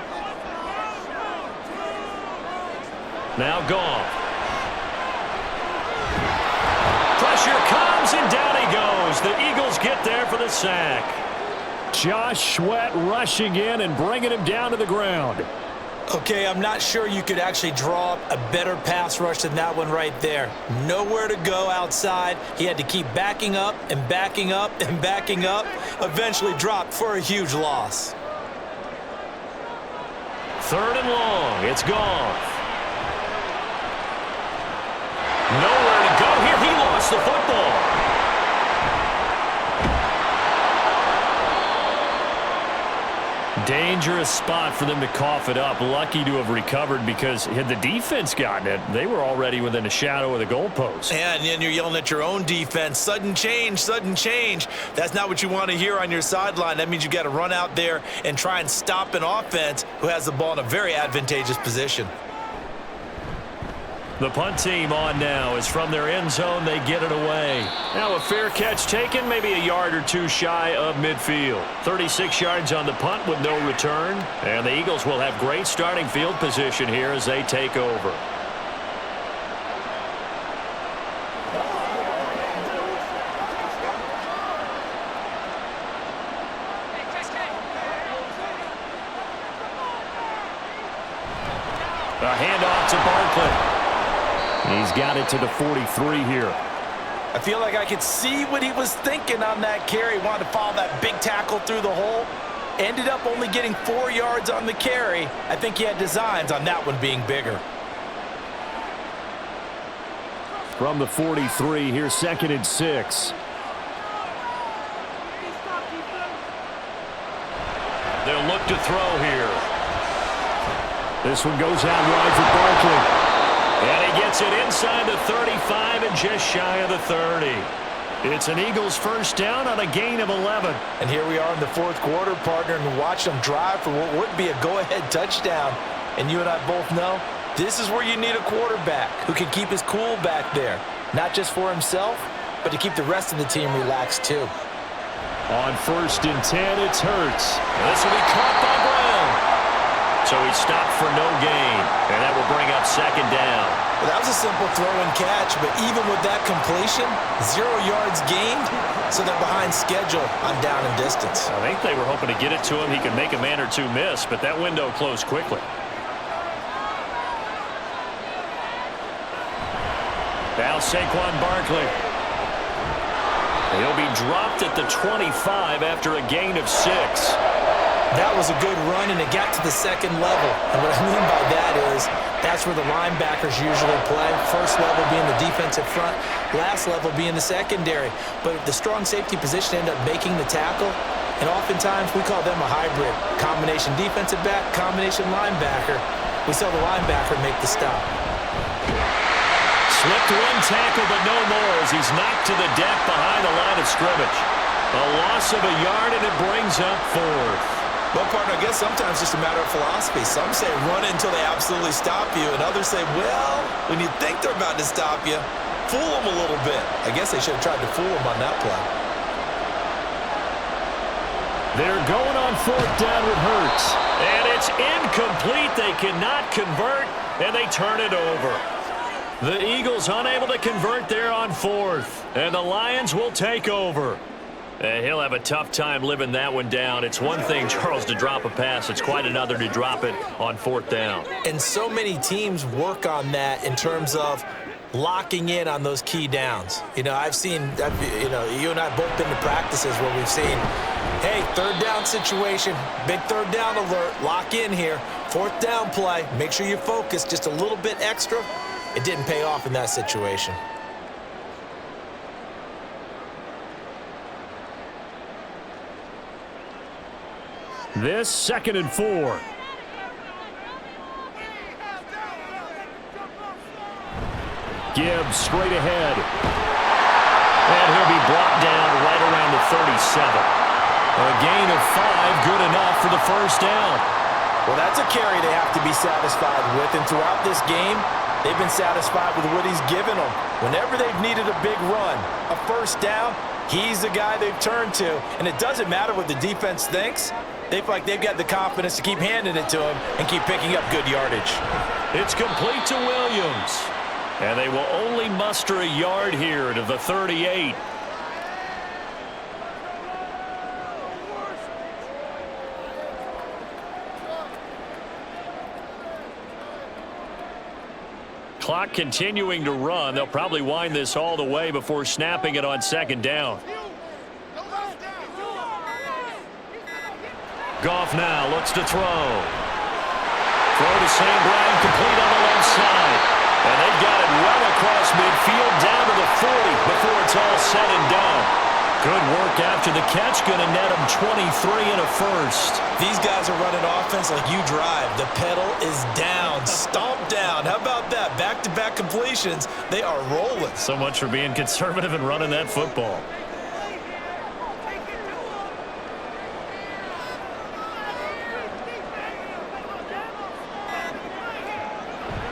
A: Now Goff. Pressure comes, and down he goes. The Eagles get there for the sack.
C: Josh Sweat rushing in and bringing him down to the ground.
B: Okay, I'm not sure you could actually draw up a better pass rush than that one right there. Nowhere to go outside. He had to keep backing up and backing up and backing up. Eventually dropped for a huge loss.
A: 3rd and long. It's Goff. Nowhere to go here. He lost the football. Dangerous spot for them to cough it up. Lucky to have recovered, because had the defense gotten it, they were already within a shadow of the goalpost.
B: And then you're yelling at your own defense. Sudden change, sudden change. That's not what you want to hear on your sideline. That means you got to run out there and try and stop an offense who has the ball in a very advantageous position.
A: The punt team on now is from their end zone. They get it away. Now a fair catch taken, maybe a yard or two shy of midfield. 36 yards on the punt with no return. And the Eagles will have great starting field position here as they take over. A handoff to Barkley. He's got it to the 43 here.
B: I feel like I could see what he was thinking on that carry. Wanted to follow that big tackle through the hole. Ended up only getting 4 yards on the carry. I think he had designs on that one being bigger.
C: From the 43, here's 2nd and 6.
A: They'll look to throw here.
C: This one goes out wide for Barkley.
A: And he gets it inside the 35 and just shy of the 30. It's an Eagles 1st down on a gain of 11.
B: And here we are in the 4th quarter, partner, and watch them drive for what would be a go-ahead touchdown. And you and I both know this is where you need a quarterback who can keep his cool back there. Not just for himself, but to keep the rest of the team relaxed too.
C: On 1st and 10, it's Hurts.
A: This will be caught by Brown. So he stopped for no gain, and that will bring up 2nd down.
B: Well, that was a simple throw and catch, but even with that completion, 0 yards gained, so they're behind schedule on down and distance.
A: I think they were hoping to get it to him. He could make a man or two miss, but that window closed quickly. Now Saquon Barkley. He'll be dropped at the 25 after a gain of 6.
B: That was a good run, and it got to the 2nd level. And what I mean by that is that's where the linebackers usually play. 1st level being the defensive front, last level being the secondary. But the strong safety position ended up making the tackle, and oftentimes we call them a hybrid. Combination defensive back, combination linebacker. We saw the linebacker make the stop.
A: Slipped one tackle, but no more as he's knocked to the deck behind the line of scrimmage. A loss of a yard, and it brings up 4th.
B: Well, partner, I guess sometimes it's just a matter of philosophy. Some say run it until they absolutely stop you, and others say, well, when you think they're about to stop you, fool them a little bit. I guess they should have tried to fool them on that play.
C: They're going on 4th down with Hurts.
A: And it's incomplete. They cannot convert, and they turn it over. The Eagles unable to convert there on 4th, and the Lions will take over. He'll have a tough time living that one down. It's one thing, Charles, to drop a pass. It's quite another to drop it on 4th down.
B: And so many teams work on that in terms of locking in on those key downs. You know, I've seen, you and I have both been to practices where we've seen, hey, 3rd down situation, big 3rd down alert, lock in here. 4th down play, make sure you focus just a little bit extra. It didn't pay off in that situation.
C: This 2nd and 4. Gibbs straight ahead. And he'll be brought down right around the 37. A gain of 5, good enough for the first down.
B: Well, that's a carry they have to be satisfied with. And throughout this game, they've been satisfied with what he's given them. Whenever they've needed a big run, a first down, he's the guy they've turned to. And it doesn't matter what the defense thinks. They feel like they've got the confidence to keep handing it to him and keep picking up good yardage.
A: It's complete to Williams. And they will only muster a yard here to the 38. Clock continuing to run. They'll probably wind this all the way before snapping it on 2nd down. Goff now looks to throw. Throw to St. Brown, complete on the left side. And they've got it well across midfield down to the 40 before it's all said and done. Good work after the catch. Going to net them 23 and a first.
B: These guys are running offense like you drive. The pedal is down, stomped down. How about that? Back-to-back completions. They are rolling.
A: So much for being conservative and running that football.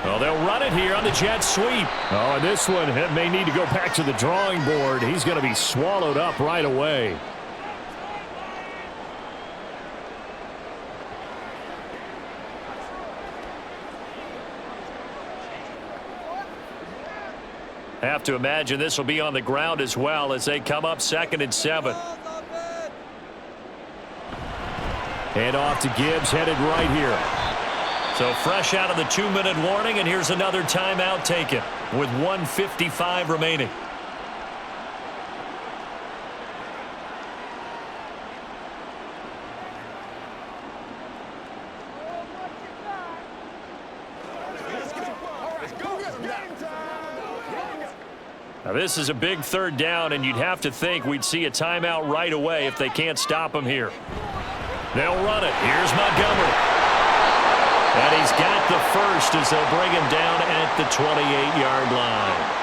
A: Well, they'll run it here on the jet sweep.
C: Oh, and this one may need to go back to the drawing board. He's going to be swallowed up right away.
A: Have to imagine this will be on the ground as well as they come up 2nd and 7.
C: Hand off to Gibbs, headed right here.
A: So fresh out of the 2-minute warning, and here's another timeout taken with 1:55 remaining. Now this is a big 3rd down, and you'd have to think we'd see a timeout right away if they can't stop him here. They'll run it. Here's Montgomery. And he's got the first as they'll bring him down at the 28-yard line.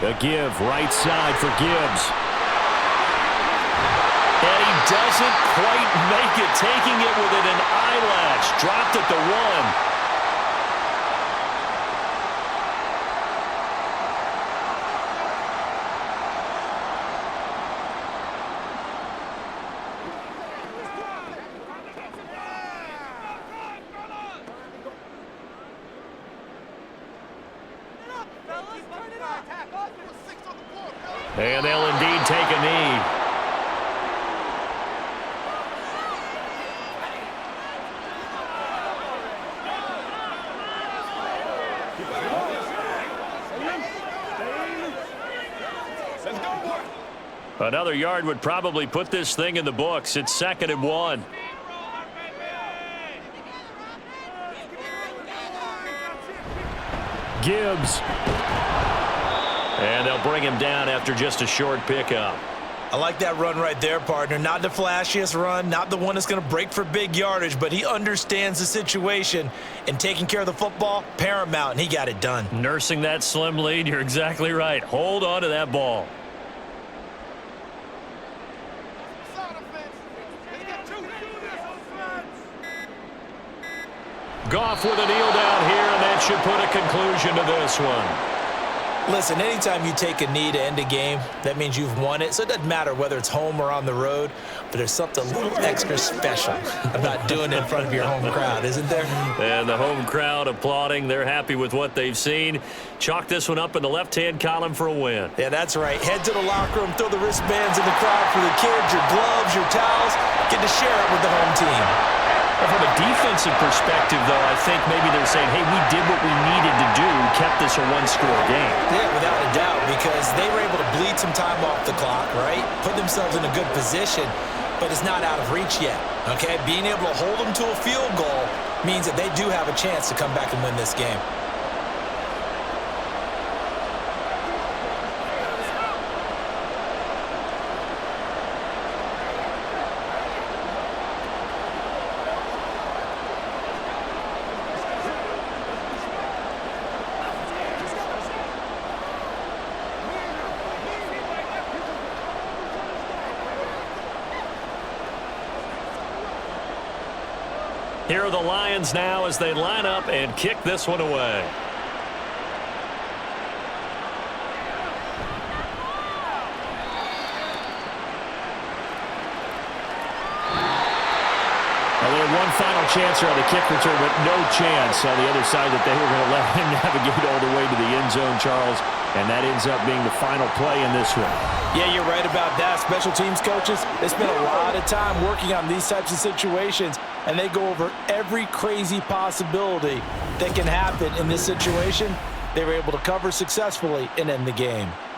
C: The give right side for Gibbs.
A: And he doesn't quite make it, taking it within an eyelash. Dropped at the 1. And they'll indeed take a knee. Another yard would probably put this thing in the books. It's 2nd and 1.
C: Gibbs.
A: And they'll bring him down after just a short pickup.
B: I like that run right there, partner. Not the flashiest run, not the one that's going to break for big yardage, but he understands the situation, and taking care of the football, paramount, and he got it done.
A: Nursing that slim lead, you're exactly right. Hold on to that ball. Goff with a kneel down here, and that should put a conclusion to this one.
B: Listen, anytime you take a knee to end a game, that means you've won it. So it doesn't matter whether it's home or on the road, but there's something a little extra special about doing it in front of your home crowd, isn't there?
A: And the home crowd applauding. They're happy with what they've seen. Chalk this one up in the left-hand column for a win.
B: Yeah, that's right. Head to the locker room, throw the wristbands in the crowd for the kids, your gloves, your towels. Get to share it with the home team.
A: Well, from a defensive perspective, though, I think maybe they're saying, hey, we did what we needed to do, kept this a one-score game.
B: Yeah, without a doubt, because they were able to bleed some time off the clock, right? Put themselves in a good position, but it's not out of reach yet, okay? Being able to hold them to a field goal means that they do have a chance to come back and win this game.
A: Here are the Lions now as they line up and kick this one away.
C: Well, they had one final chance here on the kick return, but no chance on the other side that they were going to let him navigate all the way to the end zone, Charles. And that ends up being the final play in this one.
B: Yeah, you're right about that. Special teams coaches, they spend a lot of time working on these types of situations, and they go over every crazy possibility that can happen in this situation. They were able to cover successfully and end the game.